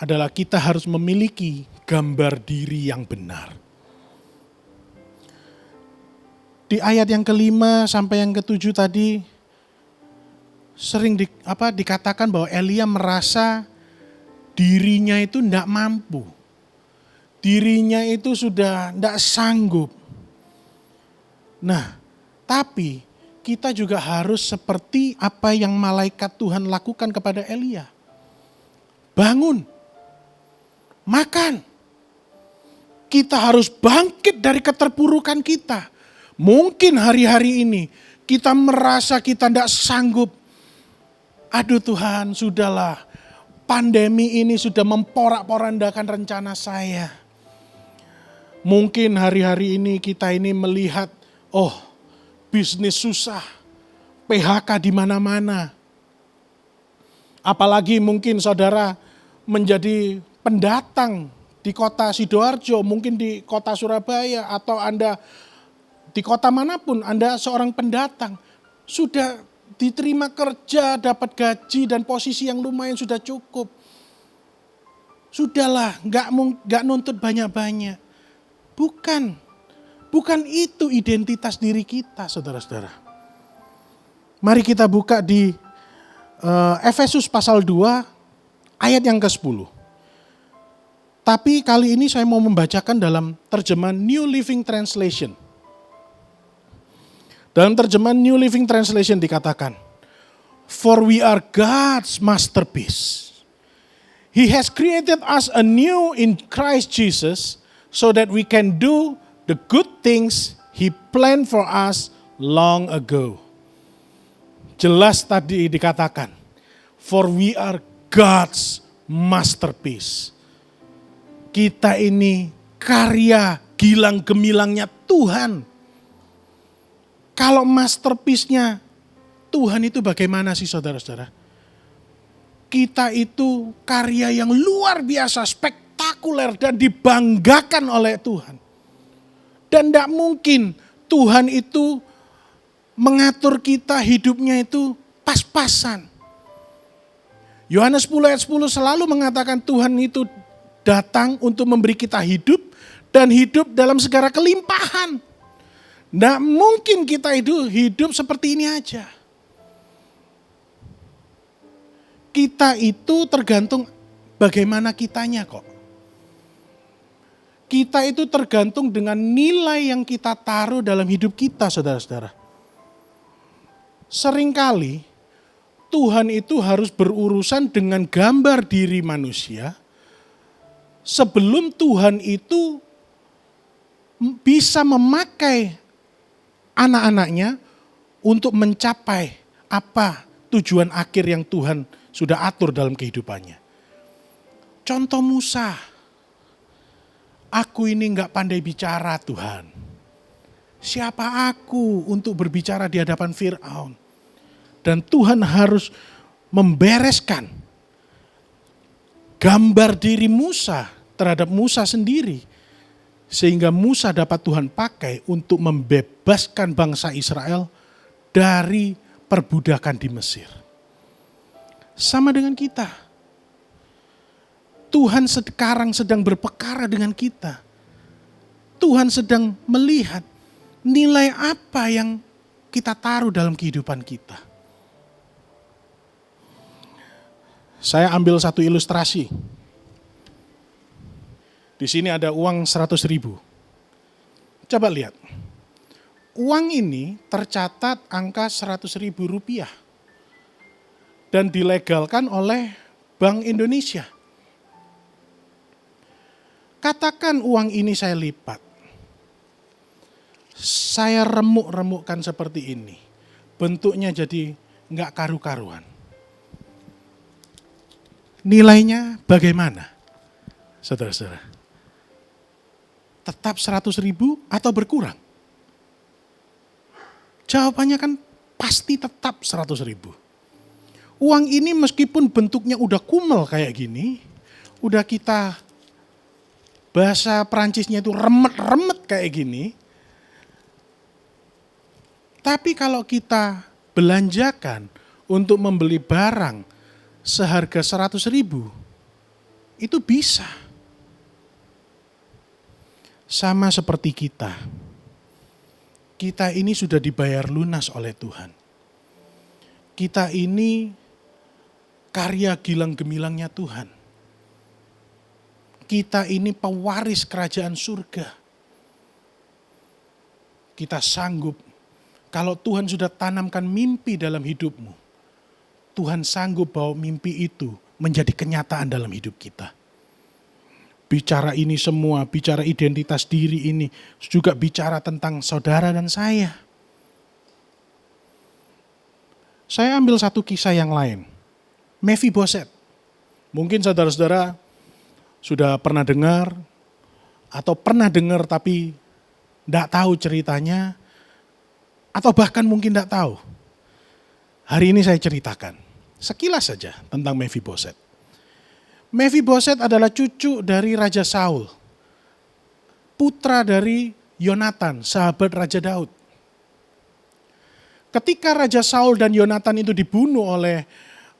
adalah kita harus memiliki gambar diri yang benar. Di ayat yang ke-5 sampai yang ke-7 tadi sering dikatakan bahwa Elia merasa dirinya itu tidak mampu. Dirinya itu sudah tidak sanggup. Nah, tapi kita juga harus seperti apa yang malaikat Tuhan lakukan kepada Elia. Bangun, makan. Kita harus bangkit dari keterpurukan kita. Mungkin hari-hari ini kita merasa kita tidak sanggup. Aduh Tuhan, sudahlah. Pandemi ini sudah memporak-porandakan rencana saya. Mungkin hari-hari ini kita ini melihat, oh bisnis susah, PHK di mana-mana. Apalagi mungkin saudara menjadi pendatang di kota Sidoarjo, mungkin di kota Surabaya, atau Anda di kota manapun, Anda seorang pendatang, sudah diterima kerja, dapat gaji dan posisi yang lumayan sudah cukup. Sudahlah, nggak nuntut banyak-banyak. Bukan itu identitas diri kita, saudara-saudara. Mari kita buka di Efesus pasal 2, ayat yang ke-10. Tapi kali ini saya mau membacakan dalam terjemahan New Living Translation. Dalam terjemahan New Living Translation dikatakan, "For we are God's masterpiece. He has created us anew in Christ Jesus so that we can do the good things He planned for us long ago." Jelas tadi dikatakan, for we are God's masterpiece. Kita ini karya gilang gemilangnya Tuhan. Kalau masterpiece-nya Tuhan itu bagaimana sih saudara-saudara? Kita itu karya yang luar biasa, spektakuler dan dibanggakan oleh Tuhan. Dan tidak mungkin Tuhan itu mengatur kita hidupnya itu pas-pasan. Yohanes 10 ayat 10 selalu mengatakan Tuhan itu datang untuk memberi kita hidup dan hidup dalam segala kelimpahan. Nggak mungkin kita itu hidup seperti ini aja. Kita itu tergantung bagaimana kitanya kok. Kita itu tergantung dengan nilai yang kita taruh dalam hidup kita, saudara-saudara. Seringkali Tuhan itu harus berurusan dengan gambar diri manusia sebelum Tuhan itu bisa memakai anak-anaknya untuk mencapai apa tujuan akhir yang Tuhan sudah atur dalam kehidupannya. Contoh Musa, aku ini enggak pandai bicara Tuhan. Siapa aku untuk berbicara di hadapan Fir'aun? Dan Tuhan harus membereskan gambar diri Musa terhadap Musa sendiri. Sehingga Musa dapat Tuhan pakai untuk membebaskan bangsa Israel dari perbudakan di Mesir. Sama dengan kita. Tuhan sekarang sedang berperkara dengan kita. Tuhan sedang melihat nilai apa yang kita taruh dalam kehidupan kita. Saya ambil satu ilustrasi. Di sini ada uang 100.000. Coba lihat. Uang ini tercatat angka 100.000 rupiah. Dan dilegalkan oleh Bank Indonesia. Katakan uang ini saya lipat. Saya remuk-remukkan seperti ini. Bentuknya jadi enggak karu-karuan. Nilainya bagaimana? Saudara-saudara. Tetap 100.000 atau berkurang? Jawabannya kan pasti tetap 100.000. Uang ini meskipun bentuknya udah kumel kayak gini, udah kita bahasa Perancisnya itu remet-remet kayak gini, tapi kalau kita belanjakan untuk membeli barang seharga 100.000, itu bisa. Sama seperti kita. Kita ini sudah dibayar lunas oleh Tuhan. Kita ini karya gilang gemilangnya Tuhan. Kita ini pewaris kerajaan surga. Kita sanggup, kalau Tuhan sudah tanamkan mimpi dalam hidupmu, Tuhan sanggup bawa mimpi itu menjadi kenyataan dalam hidup kita. Bicara ini semua, bicara identitas diri ini, juga bicara tentang saudara dan saya. Saya ambil satu kisah yang lain. Mephiboset. Mungkin saudara-saudara sudah pernah dengar, atau pernah dengar tapi tidak tahu ceritanya, atau bahkan mungkin tidak tahu. Hari ini saya ceritakan, sekilas saja tentang Mephiboset. Mephiboset adalah cucu dari Raja Saul, putra dari Yonatan, sahabat Raja Daud. Ketika Raja Saul dan Yonatan itu dibunuh oleh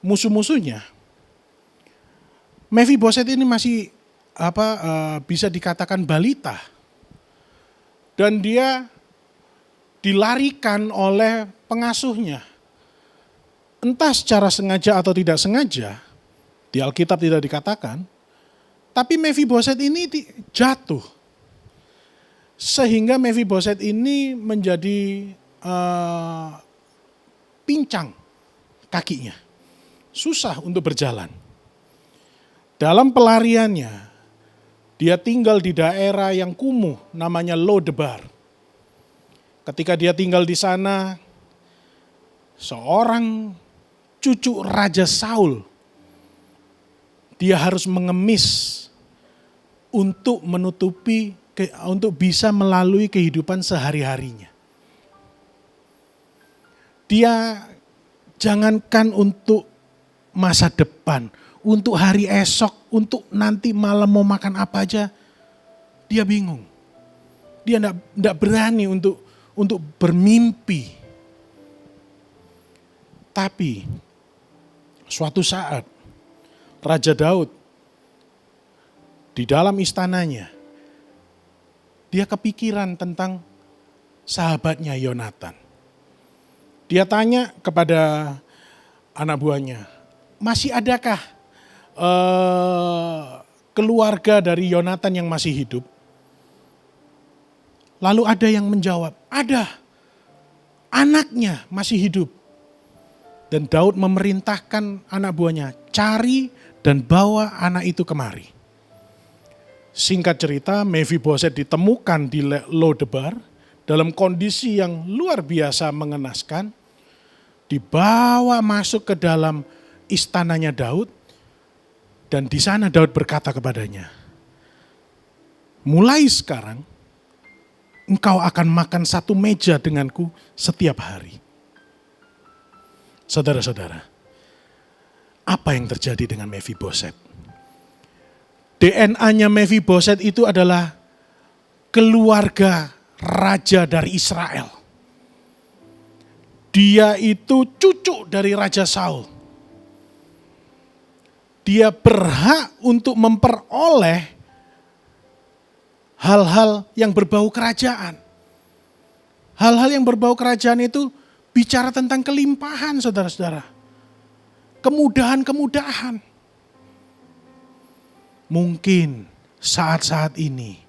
musuh-musuhnya, Mephiboset ini masih bisa dikatakan balita. Dan dia dilarikan oleh pengasuhnya. Entah secara sengaja atau tidak sengaja, di Alkitab tidak dikatakan, tapi Mephiboset ini jatuh. Sehingga Mephiboset ini menjadi pincang kakinya. Susah untuk berjalan. Dalam pelariannya, dia tinggal di daerah yang kumuh, namanya Lodebar. Ketika dia tinggal di sana, seorang cucu Raja Saul, dia harus mengemis untuk menutupi, untuk bisa melalui kehidupan sehari-harinya. Dia jangankan untuk masa depan, untuk hari esok, untuk nanti malam mau makan apa aja, dia bingung. Dia enggak berani untuk bermimpi. Tapi suatu saat Raja Daud di dalam istananya, dia kepikiran tentang sahabatnya Yonatan. Dia tanya kepada anak buahnya, masih adakah keluarga dari Yonatan yang masih hidup? Lalu ada yang menjawab, ada, anaknya masih hidup. Dan Daud memerintahkan anak buahnya, cari dan bawa anak itu kemari. Singkat cerita, Mephiboset ditemukan di Lodebar dalam kondisi yang luar biasa mengenaskan. Dibawa masuk ke dalam istananya Daud. Dan di sana Daud berkata kepadanya, mulai sekarang engkau akan makan satu meja denganku setiap hari. Saudara-saudara, apa yang terjadi dengan Mephiboset? DNA-nya Mephiboset itu adalah keluarga raja dari Israel. Dia itu cucu dari Raja Saul. Dia berhak untuk memperoleh hal-hal yang berbau kerajaan. Hal-hal yang berbau kerajaan itu bicara tentang kelimpahan, saudara-saudara. Kemudahan-kemudahan. Mungkin saat-saat ini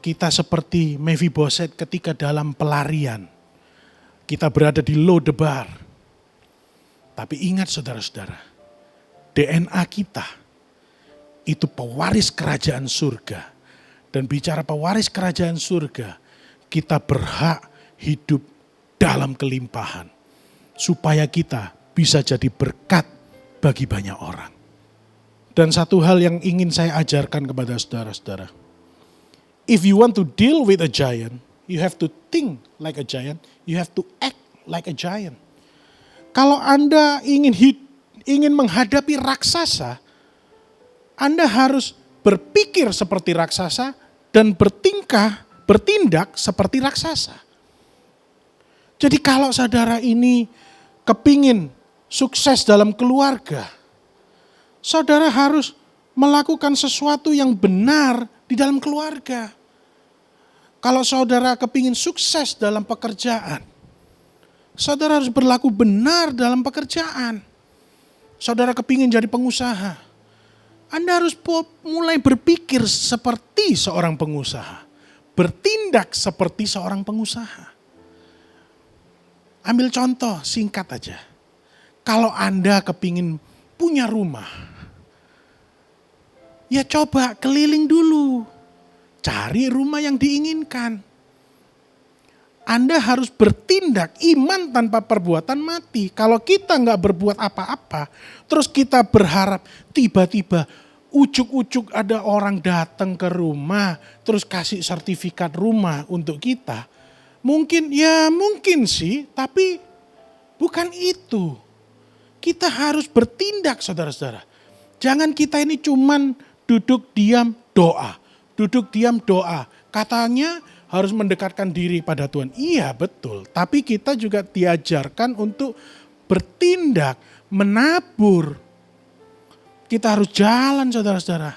kita seperti Mephiboset ketika dalam pelarian. Kita berada di Lodebar. Tapi ingat saudara-saudara, DNA kita itu pewaris kerajaan surga. Dan bicara pewaris kerajaan surga, kita berhak hidup dalam kelimpahan. Supaya kita bisa jadi berkat bagi banyak orang. Dan satu hal yang ingin saya ajarkan kepada saudara-saudara. If you want to deal with a giant, you have to think like a giant, you have to act like a giant. Kalau Anda ingin menghadapi raksasa, Anda harus berpikir seperti raksasa dan bertindak seperti raksasa. Jadi kalau saudara ini kepingin sukses dalam keluarga, saudara harus melakukan sesuatu yang benar di dalam keluarga. Kalau saudara kepingin sukses dalam pekerjaan, saudara harus berlaku benar dalam pekerjaan. Saudara kepingin jadi pengusaha, Anda harus mulai berpikir seperti seorang pengusaha. Bertindak seperti seorang pengusaha. Ambil contoh singkat aja. Kalau Anda kepingin punya rumah, ya coba keliling dulu. Cari rumah yang diinginkan. Anda harus bertindak, iman tanpa perbuatan mati. Kalau kita nggak berbuat apa-apa, terus kita berharap tiba-tiba ujuk-ujuk ada orang datang ke rumah, terus kasih sertifikat rumah untuk kita. Mungkin sih, tapi bukan itu. Kita harus bertindak saudara-saudara. Jangan kita ini cuman duduk diam doa. Duduk diam doa. Katanya harus mendekatkan diri pada Tuhan. Iya betul, tapi kita juga diajarkan untuk bertindak, menabur. Kita harus jalan saudara-saudara.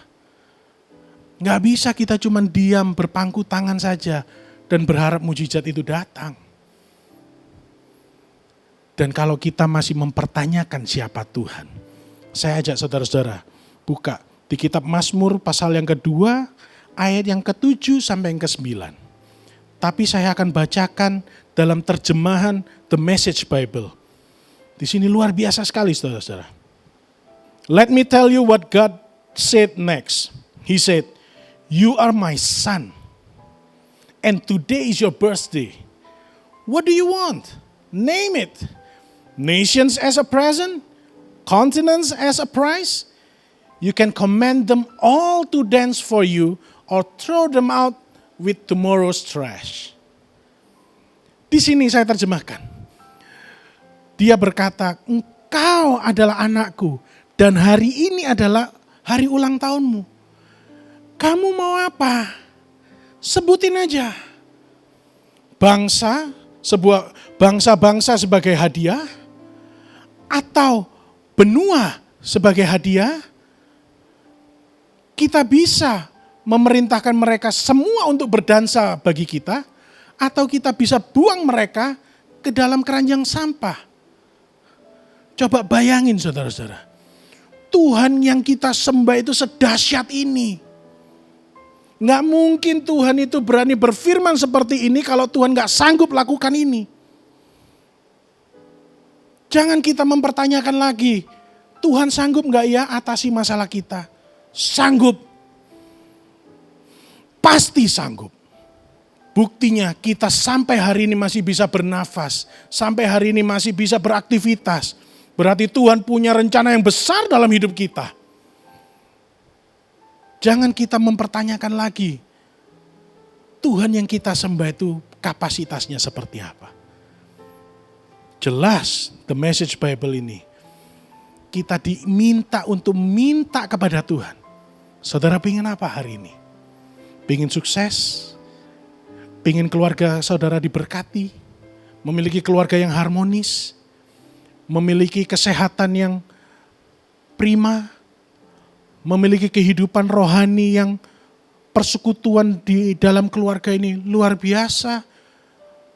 Nggak bisa kita cuma diam berpangku tangan saja dan berharap mujizat itu datang. Dan kalau kita masih mempertanyakan siapa Tuhan, saya ajak saudara-saudara buka di kitab Mazmur pasal yang kedua, ayat yang ke-7 sampai yang ke-9. Tapi saya akan bacakan dalam terjemahan The Message Bible. Di sini luar biasa sekali saudara-saudara. Let me tell you what God said next. He said, "You are my son, and today is your birthday. What do you want? Name it. Nations as a present, continents as a prize. You can command them all to dance for you or throw them out with tomorrow's trash." Di sini saya terjemahkan. Dia berkata, engkau adalah anakku dan hari ini adalah hari ulang tahunmu. Kamu mau apa? Sebutin aja. Bangsa-bangsa sebagai hadiah atau benua sebagai hadiah, kita bisa memerintahkan mereka semua untuk berdansa bagi kita, atau kita bisa buang mereka ke dalam keranjang sampah. Coba bayangin saudara-saudara, Tuhan yang kita sembah itu sedahsyat ini. Nggak mungkin Tuhan itu berani berfirman seperti ini kalau Tuhan nggak sanggup lakukan ini. Jangan kita mempertanyakan lagi, Tuhan sanggup nggak ya atasi masalah kita? Sanggup. Pasti sanggup. Buktinya kita sampai hari ini masih bisa bernafas. Sampai hari ini masih bisa beraktivitas. Berarti Tuhan punya rencana yang besar dalam hidup kita. Jangan kita mempertanyakan lagi, Tuhan yang kita sembah itu kapasitasnya seperti apa. Jelas The Message Bible ini, kita diminta untuk minta kepada Tuhan. Saudara pengen apa hari ini? Pengen sukses? Pengen keluarga saudara diberkati? Memiliki keluarga yang harmonis? Memiliki kesehatan yang prima? Memiliki kehidupan rohani yang persekutuan di dalam keluarga ini luar biasa?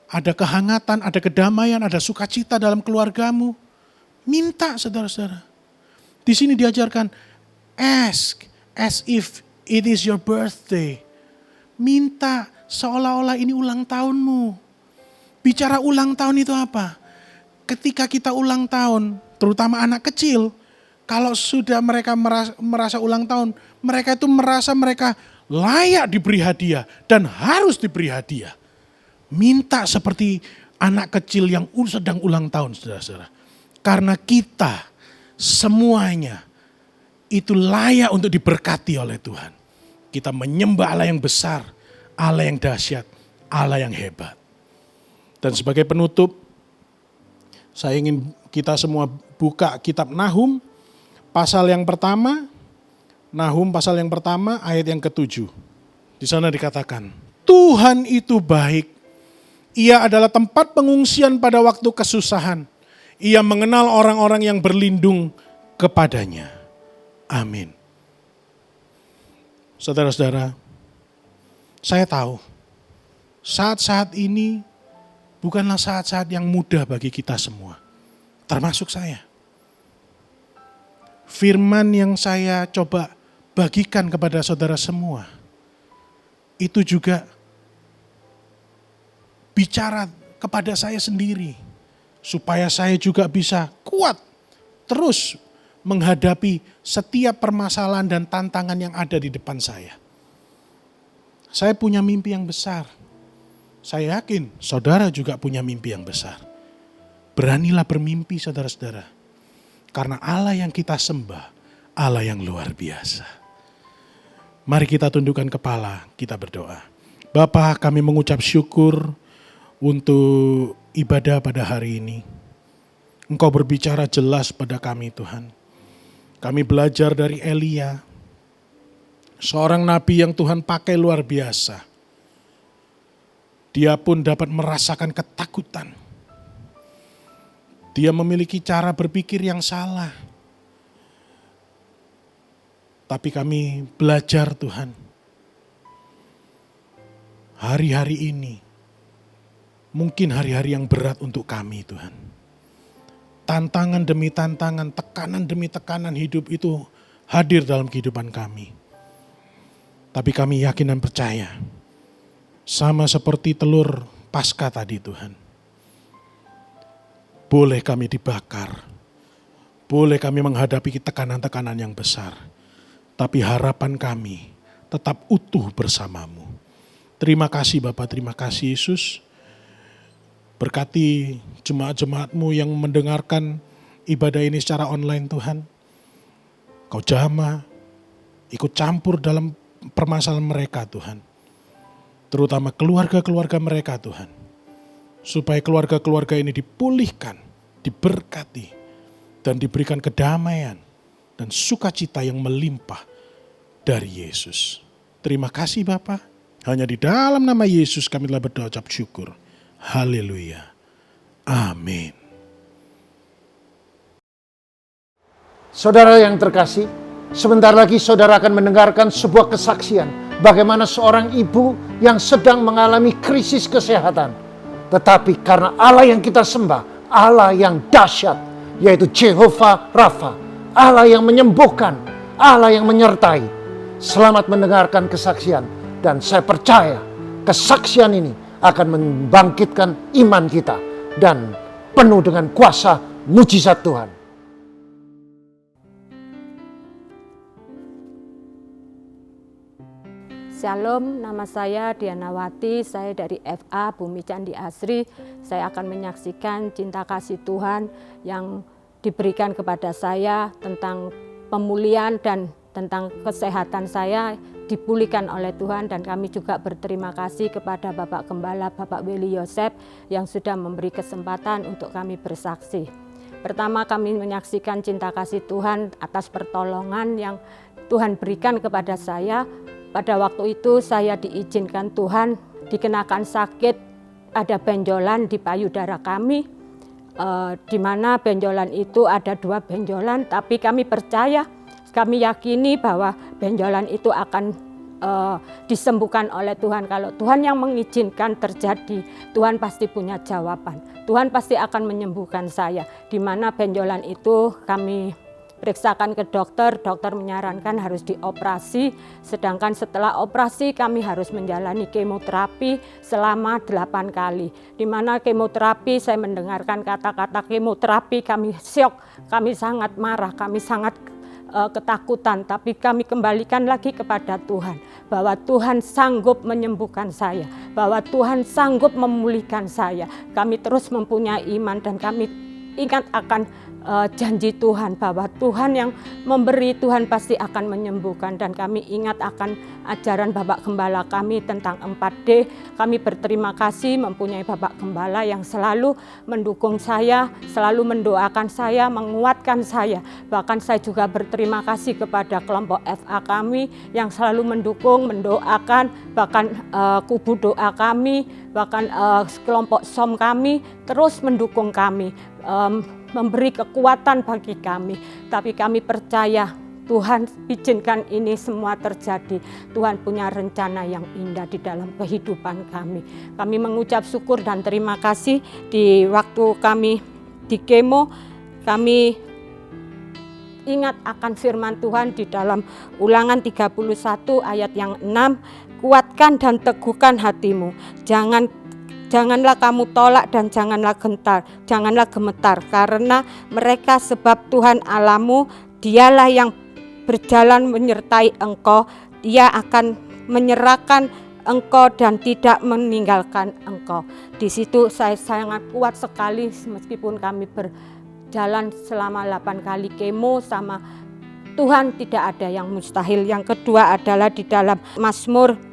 Ada kehangatan, ada kedamaian, ada sukacita dalam keluargamu. Minta saudara-saudara. Di sini diajarkan, ask as if it is your birthday. Minta seolah-olah ini ulang tahunmu. Bicara ulang tahun itu apa? Ketika kita ulang tahun, terutama anak kecil, kalau sudah mereka merasa ulang tahun, mereka itu merasa mereka layak diberi hadiah dan harus diberi hadiah. Minta seperti anak kecil yang sedang ulang tahun, saudara-saudara. Karena kita semuanya itu layak untuk diberkati oleh Tuhan. Kita menyembah Allah yang besar, Allah yang dahsyat, Allah yang hebat. Dan sebagai penutup, saya ingin kita semua buka kitab Nahum, pasal yang pertama, Nahum pasal yang pertama ayat yang ke-7. Di sana dikatakan, Tuhan itu baik. Ia adalah tempat pengungsian pada waktu kesusahan. Ia mengenal orang-orang yang berlindung kepadanya. Amin. Saudara-saudara, saya tahu saat-saat ini bukanlah saat-saat yang mudah bagi kita semua. Termasuk saya. Firman yang saya coba bagikan kepada saudara semua, itu juga bicara kepada saya sendiri, supaya saya juga bisa kuat terus menghadapi setiap permasalahan dan tantangan yang ada di depan saya. Saya punya mimpi yang besar. Saya yakin saudara juga punya mimpi yang besar. Beranilah bermimpi saudara-saudara. Karena Allah yang kita sembah, Allah yang luar biasa. Mari kita tundukkan kepala, kita berdoa. Bapa, kami mengucap syukur untuk ibadah pada hari ini. Engkau berbicara jelas pada kami Tuhan. Kami belajar dari Elia, seorang nabi yang Tuhan pakai luar biasa. Dia pun dapat merasakan ketakutan. Dia memiliki cara berpikir yang salah. Tapi kami belajar Tuhan, hari-hari ini mungkin hari-hari yang berat untuk kami Tuhan. Tantangan demi tantangan, tekanan demi tekanan hidup itu hadir dalam kehidupan kami. Tapi kami yakin dan percaya, sama seperti telur Paskah tadi Tuhan. Boleh kami dibakar, boleh kami menghadapi tekanan-tekanan yang besar. Tapi harapan kami tetap utuh bersamamu. Terima kasih Bapak, terima kasih Yesus. Berkati jemaat-jemaatmu yang mendengarkan ibadah ini secara online Tuhan. Kau jamah, ikut campur dalam permasalahan mereka Tuhan. Terutama keluarga-keluarga mereka Tuhan. Supaya keluarga-keluarga ini dipulihkan, diberkati, dan diberikan kedamaian dan sukacita yang melimpah dari Yesus. Terima kasih Bapa. Hanya di dalam nama Yesus kami telah berdoa ucap syukur. Haleluya. Amin. Saudara yang terkasih, sebentar lagi saudara akan mendengarkan sebuah kesaksian bagaimana seorang ibu yang sedang mengalami krisis kesehatan. Tetapi karena Allah yang kita sembah, Allah yang dahsyat, yaitu Jehovah Rafa, Allah yang menyembuhkan, Allah yang menyertai. Selamat mendengarkan kesaksian, dan saya percaya kesaksian ini akan membangkitkan iman kita dan penuh dengan kuasa mujizat Tuhan. Shalom, nama saya Dianawati, saya dari FA Bumi Candi Asri. Saya akan menyaksikan cinta kasih Tuhan yang diberikan kepada saya tentang pemulihan dan tentang kesehatan saya dipulihkan oleh Tuhan, dan kami juga berterima kasih kepada Bapak Gembala, Bapak Willy Yosef yang sudah memberi kesempatan untuk kami bersaksi. Pertama, kami menyaksikan cinta kasih Tuhan atas pertolongan yang Tuhan berikan kepada saya. Pada waktu itu saya diizinkan Tuhan dikenakan sakit, ada benjolan di payudara kami, di mana benjolan itu ada 2 benjolan, tapi kami percaya, kami yakini bahwa benjolan itu akan disembuhkan oleh Tuhan. Kalau Tuhan yang mengizinkan terjadi, Tuhan pasti punya jawaban. Tuhan pasti akan menyembuhkan saya. Di mana benjolan itu kami periksakan ke dokter, dokter menyarankan harus dioperasi, sedangkan setelah operasi kami harus menjalani kemoterapi selama 8 kali. Di mana kemoterapi, saya mendengarkan kata-kata kemoterapi, kami syok, kami sangat marah, kami sangat ketakutan, tapi kami kembalikan lagi kepada Tuhan, bahwa Tuhan sanggup menyembuhkan saya, bahwa Tuhan sanggup memulihkan saya. Kami terus mempunyai iman dan kami ingat akan janji Tuhan, bahwa Tuhan yang memberi, Tuhan pasti akan menyembuhkan. Dan kami ingat akan ajaran Bapak Gembala kami tentang 4D. Kami berterima kasih mempunyai Bapak Gembala yang selalu mendukung saya, selalu mendoakan saya, menguatkan saya. Bahkan saya juga berterima kasih kepada kelompok FA kami yang selalu mendukung, mendoakan, bahkan kubu doa kami, bahkan kelompok SOM kami terus mendukung kami, memberi kekuatan bagi kami. Tapi kami percaya Tuhan izinkan ini semua terjadi. Tuhan punya rencana yang indah di dalam kehidupan kami. Kami mengucap syukur dan terima kasih. Di waktu kami di kemo, kami ingat akan firman Tuhan di dalam Ulangan 31 ayat yang 6. Kuatkan dan teguhkan hatimu. Janganlah kamu tolak dan janganlah gemetar, karena mereka sebab Tuhan Allahmu, dialah yang berjalan menyertai engkau, dia akan menyerahkan engkau dan tidak meninggalkan engkau. Di situ saya sangat kuat sekali, meskipun kami berjalan selama 8 kali kemo sama Tuhan, tidak ada yang mustahil. Yang kedua adalah di dalam Mazmur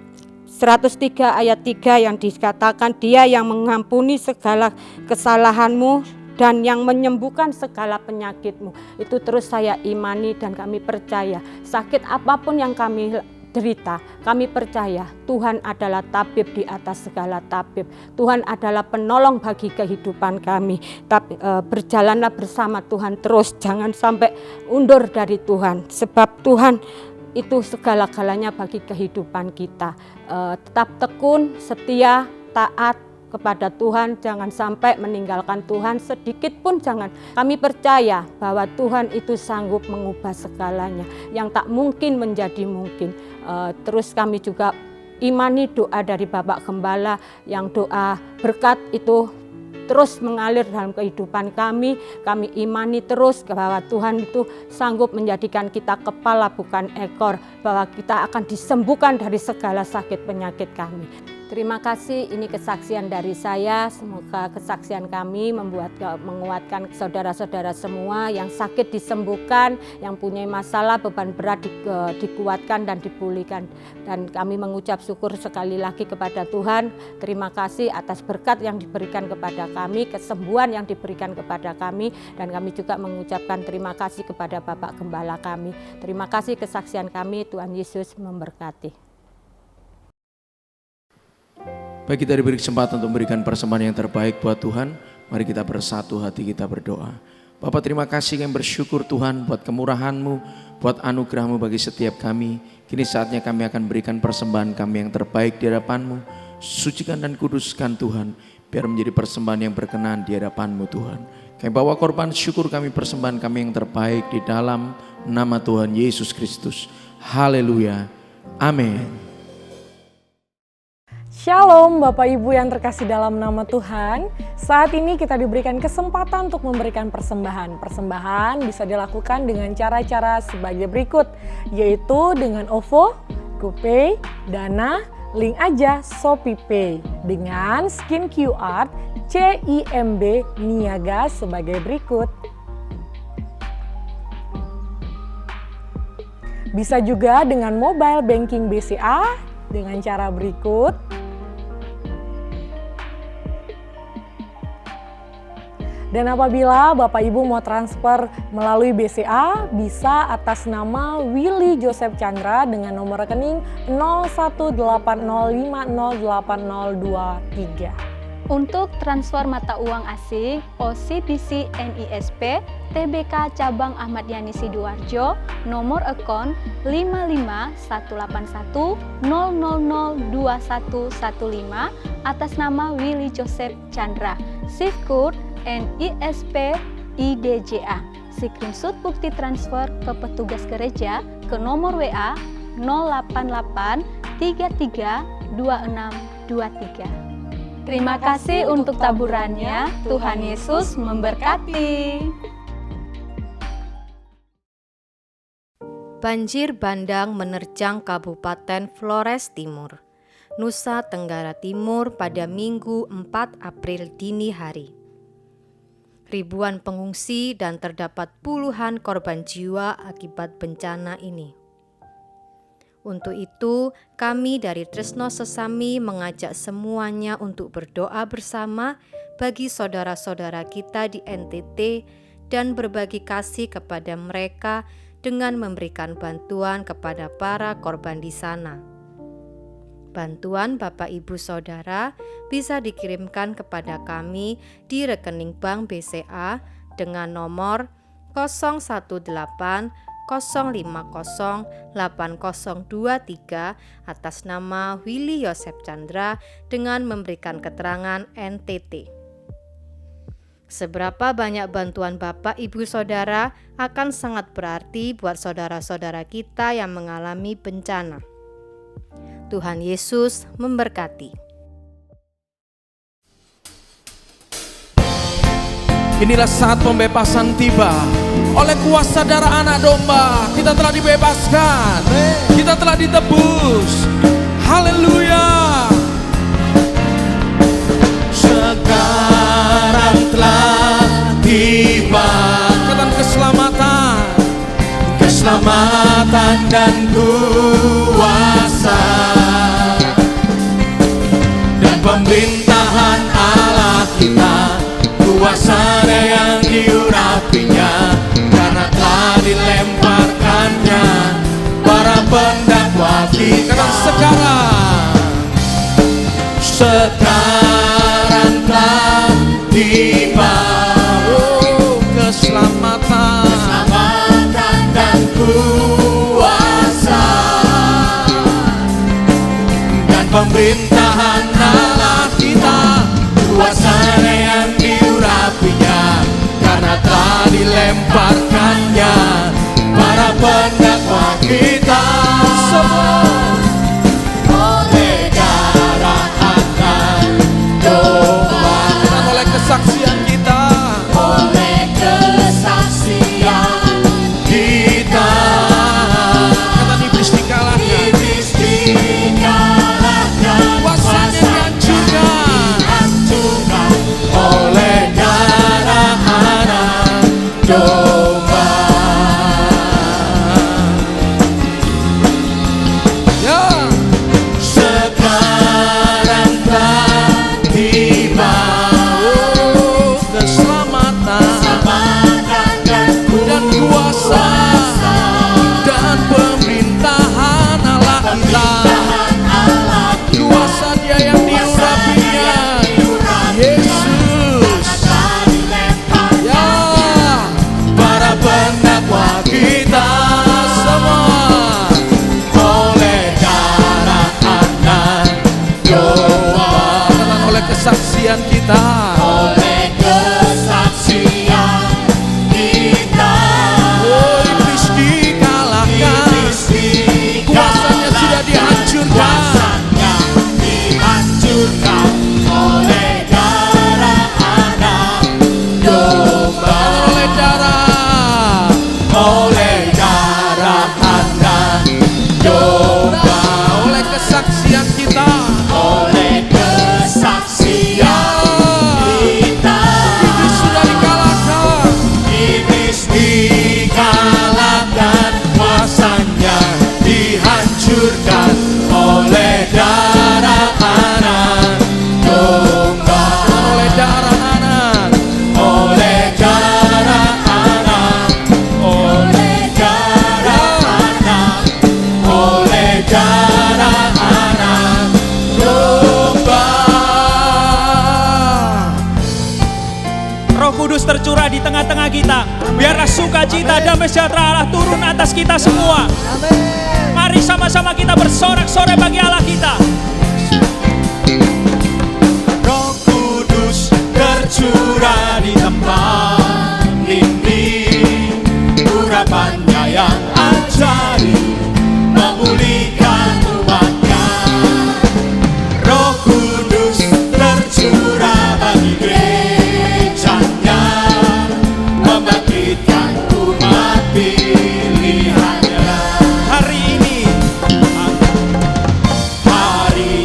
103 ayat 3 yang dikatakan, dia yang mengampuni segala kesalahanmu dan yang menyembuhkan segala penyakitmu. Itu terus saya imani dan kami percaya, sakit apapun yang kami derita, kami percaya Tuhan adalah tabib di atas segala tabib. Tuhan adalah penolong bagi kehidupan kami. Tapi berjalanlah bersama Tuhan terus, jangan sampai undur dari Tuhan, sebab Tuhan itu segala-galanya bagi kehidupan kita. Tetap tekun, setia, taat kepada Tuhan, jangan sampai meninggalkan Tuhan sedikit pun jangan. Kami percaya bahwa Tuhan itu sanggup mengubah segalanya, yang tak mungkin menjadi mungkin. Terus kami juga imani doa dari Bapak Gembala, yang doa berkat itu terus mengalir dalam kehidupan kami. Kami imani terus bahwa Tuhan itu sanggup menjadikan kita kepala bukan ekor, bahwa kita akan disembuhkan dari segala sakit penyakit kami. Terima kasih, ini kesaksian dari saya. Semoga kesaksian kami menguatkan saudara-saudara semua yang sakit disembuhkan, yang punya masalah beban berat dikuatkan dan dipulihkan. Dan kami mengucap syukur sekali lagi kepada Tuhan. Terima kasih atas berkat yang diberikan kepada kami, kesembuhan yang diberikan kepada kami, dan kami juga mengucapkan terima kasih kepada Bapak Gembala kami. Terima kasih kesaksian kami, Tuhan Yesus memberkati. Baik, kita diberi kesempatan untuk memberikan persembahan yang terbaik buat Tuhan. Mari kita bersatu hati kita berdoa. Bapak terima kasih, kami bersyukur Tuhan buat kemurahan-Mu, buat anugerah-Mu bagi setiap kami. Kini saatnya kami akan berikan persembahan kami yang terbaik di hadapan-Mu. Sucikan dan kuduskan Tuhan, biar menjadi persembahan yang berkenan di hadapan-Mu Tuhan. Kami bawa korban syukur kami, persembahan kami yang terbaik di dalam nama Tuhan Yesus Kristus. Haleluya. Amin. Shalom Bapak Ibu yang terkasih dalam nama Tuhan. Saat ini kita diberikan kesempatan untuk memberikan persembahan. Persembahan bisa dilakukan dengan cara-cara sebagai berikut, yaitu dengan OVO, GoPay, Dana, link aja ShopeePay dengan scan QR CIMB Niaga sebagai berikut. Bisa juga dengan mobile banking BCA dengan cara berikut. Dan apabila Bapak Ibu mau transfer melalui BCA, bisa atas nama Willy Joseph Chandra dengan nomor rekening 0180508023. Untuk transfer mata uang asing, OCBC NISP, TBK Cabang Ahmad Yani Sidoarjo, nomor akun 55181000115 atas nama Willy Joseph Chandra, SIF code NISP IDJA. Screenshot bukti transfer ke petugas gereja ke nomor WA 088 33 2623. Terima kasih untuk taburannya. Tuhan Yesus memberkati. Banjir bandang menerjang Kabupaten Flores Timur, Nusa Tenggara Timur pada Minggu 4 April dini hari. Ribuan pengungsi dan terdapat puluhan korban jiwa akibat bencana ini. Untuk itu, kami dari Tresno Sesami mengajak semuanya untuk berdoa bersama bagi saudara-saudara kita di NTT dan berbagi kasih kepada mereka dengan memberikan bantuan kepada para korban di sana. Bantuan Bapak Ibu Saudara bisa dikirimkan kepada kami di rekening bank BCA dengan nomor 018-050-8023 atas nama Willy Joseph Chandra dengan memberikan keterangan NTT. Seberapa banyak bantuan Bapak Ibu Saudara akan sangat berarti buat saudara-saudara kita yang mengalami bencana. Tuhan Yesus memberkati. Inilah saat pembebasan tiba. Oleh kuasa darah anak domba, kita telah dibebaskan, kita telah ditebus. Haleluya. Sekarang telah tiba kata keselamatan dan kuasa dan pemerintahan Allah kita, kuasanya yang diurapinya, karena telah dilemparkannya para pendakwa kita. Sekarang telah tiba keselamatan dan kuasa dan pemerintahan Allah kita, kuasanya yang diurapinya, karena telah dilemparkannya para pendakwa kita. Oleh darah anak domba dan oleh kesaksian kita, oleh kesaksian kita, kata iblis dikalahkan, kuasanya dihancurkan oleh darah anak domba. sukacita, damai sejahtera Allah turun atas kita semua. Mari sama-sama kita bersorak-sorai bagi Allah kita. Roh Kudus tercurah di tempat ini, urapannya yang ajaib memulihkan umatnya. Roh Kudus tercurah bagi gerejanya, membangkitkan umat pilihannya. Hari ini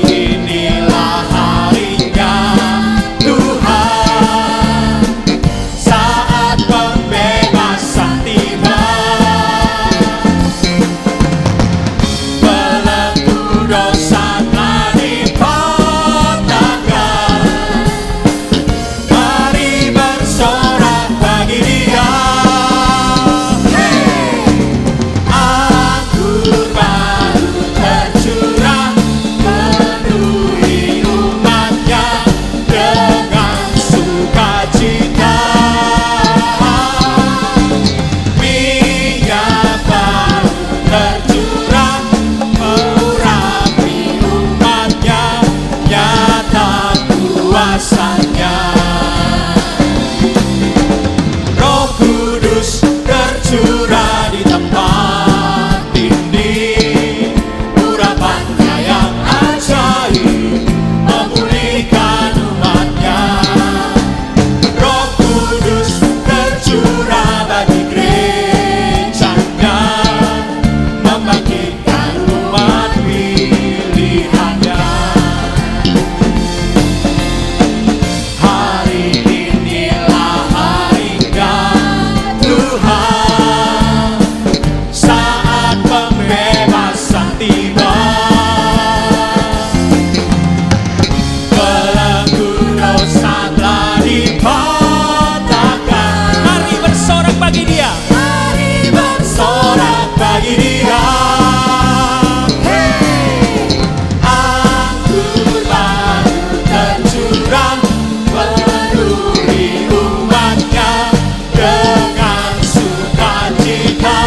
inilah harinya Tuhan, saat pembebasan tiba. Belenggu dosa telah dipatahkan, mari bersorak bagi Dia. Anggur baru tercurah, penuhi umatnya dengan sukacita. Minyak baru tercurah, mengurapi umatnya, nyata kuasanya. Roh Kudus tercurah di tempat ini, urapannya yang ajaib memulihkan umatnya. Roh Kudus tercurah bagi gerejanya, membangkitkan umat pilihannya. Hari inilah harinya Tuhan, saat pembebasan tiba. Belenggu dosa telah dipatahkan, mari bersorak bagi Dia. mari bersorak bagi Dia. Anggur baru tercurah, penuhi umatnya dengan sukacita.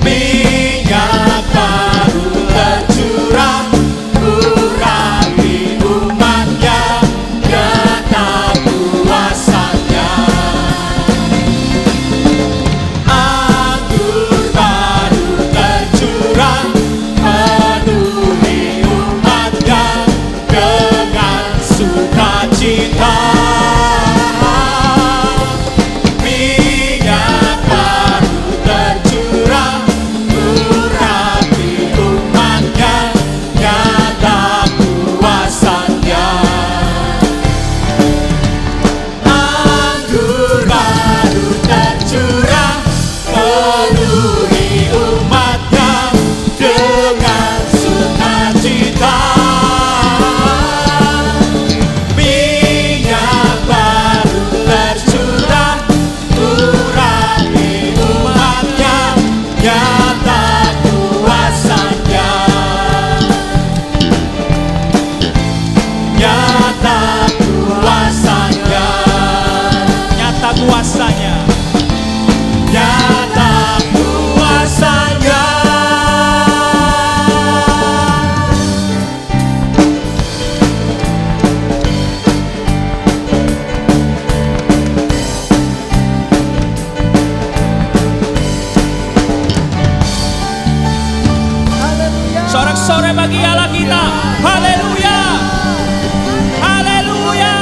Minyak baru tercurah, urapi umatnya, nyata kuasanya. Anggur baru tercurah, penuhi umatnya dengan sukacita. Minyak baru tercurah, urapi umatnya, nyata kuasanya. Anggur baru tercurah, penuhi umatnya dengan sukacita. Minyak baru tercurah, urapi umatnya, nyata kuasanya. Nyata kuasanya. Nyata kuasanya. Nyata kuasanya. Sorak-sorai bagi Allah kita. Haleluya. Haleluya.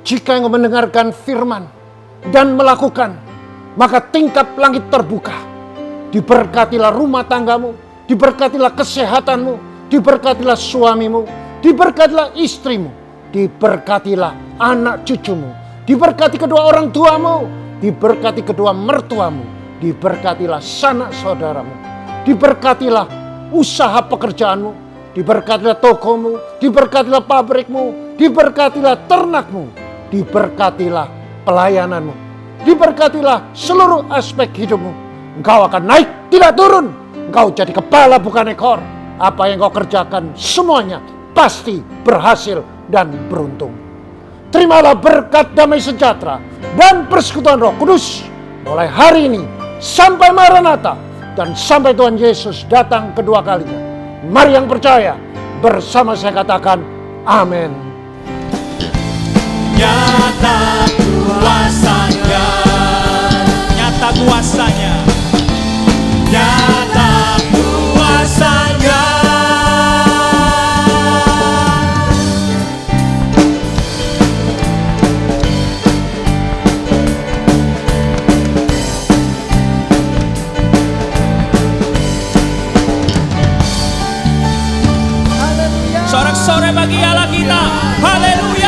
Jika engkau mendengarkan firman dan melakukan, maka tingkap langit terbuka. Diberkatilah rumah tanggamu, diberkatilah kesehatanmu, diberkatilah suamimu, diberkatilah istrimu, diberkatilah anak cucumu, diberkati kedua orang tuamu, diberkati kedua mertuamu, diberkatilah sanak saudaramu, diberkatilah usaha pekerjaanmu, diberkatilah tokomu, diberkatilah pabrikmu, diberkatilah ternakmu, diberkatilah pelayananmu, diberkatilah seluruh aspek hidupmu. Engkau akan naik, tidak turun. Engkau jadi kepala bukan ekor. Apa yang kau kerjakan semuanya pasti berhasil dan beruntung. Terimalah berkat damai sejahtera dan persekutuan Roh Kudus mulai hari ini sampai Maranatha dan sampai Tuhan Yesus datang kedua kalinya. Mari yang percaya bersama saya katakan amin. Nyata kuasanya, Nyata kuasanya. nyata kuasanya. Sorak-sorai bagi Allah kita. Haleluya.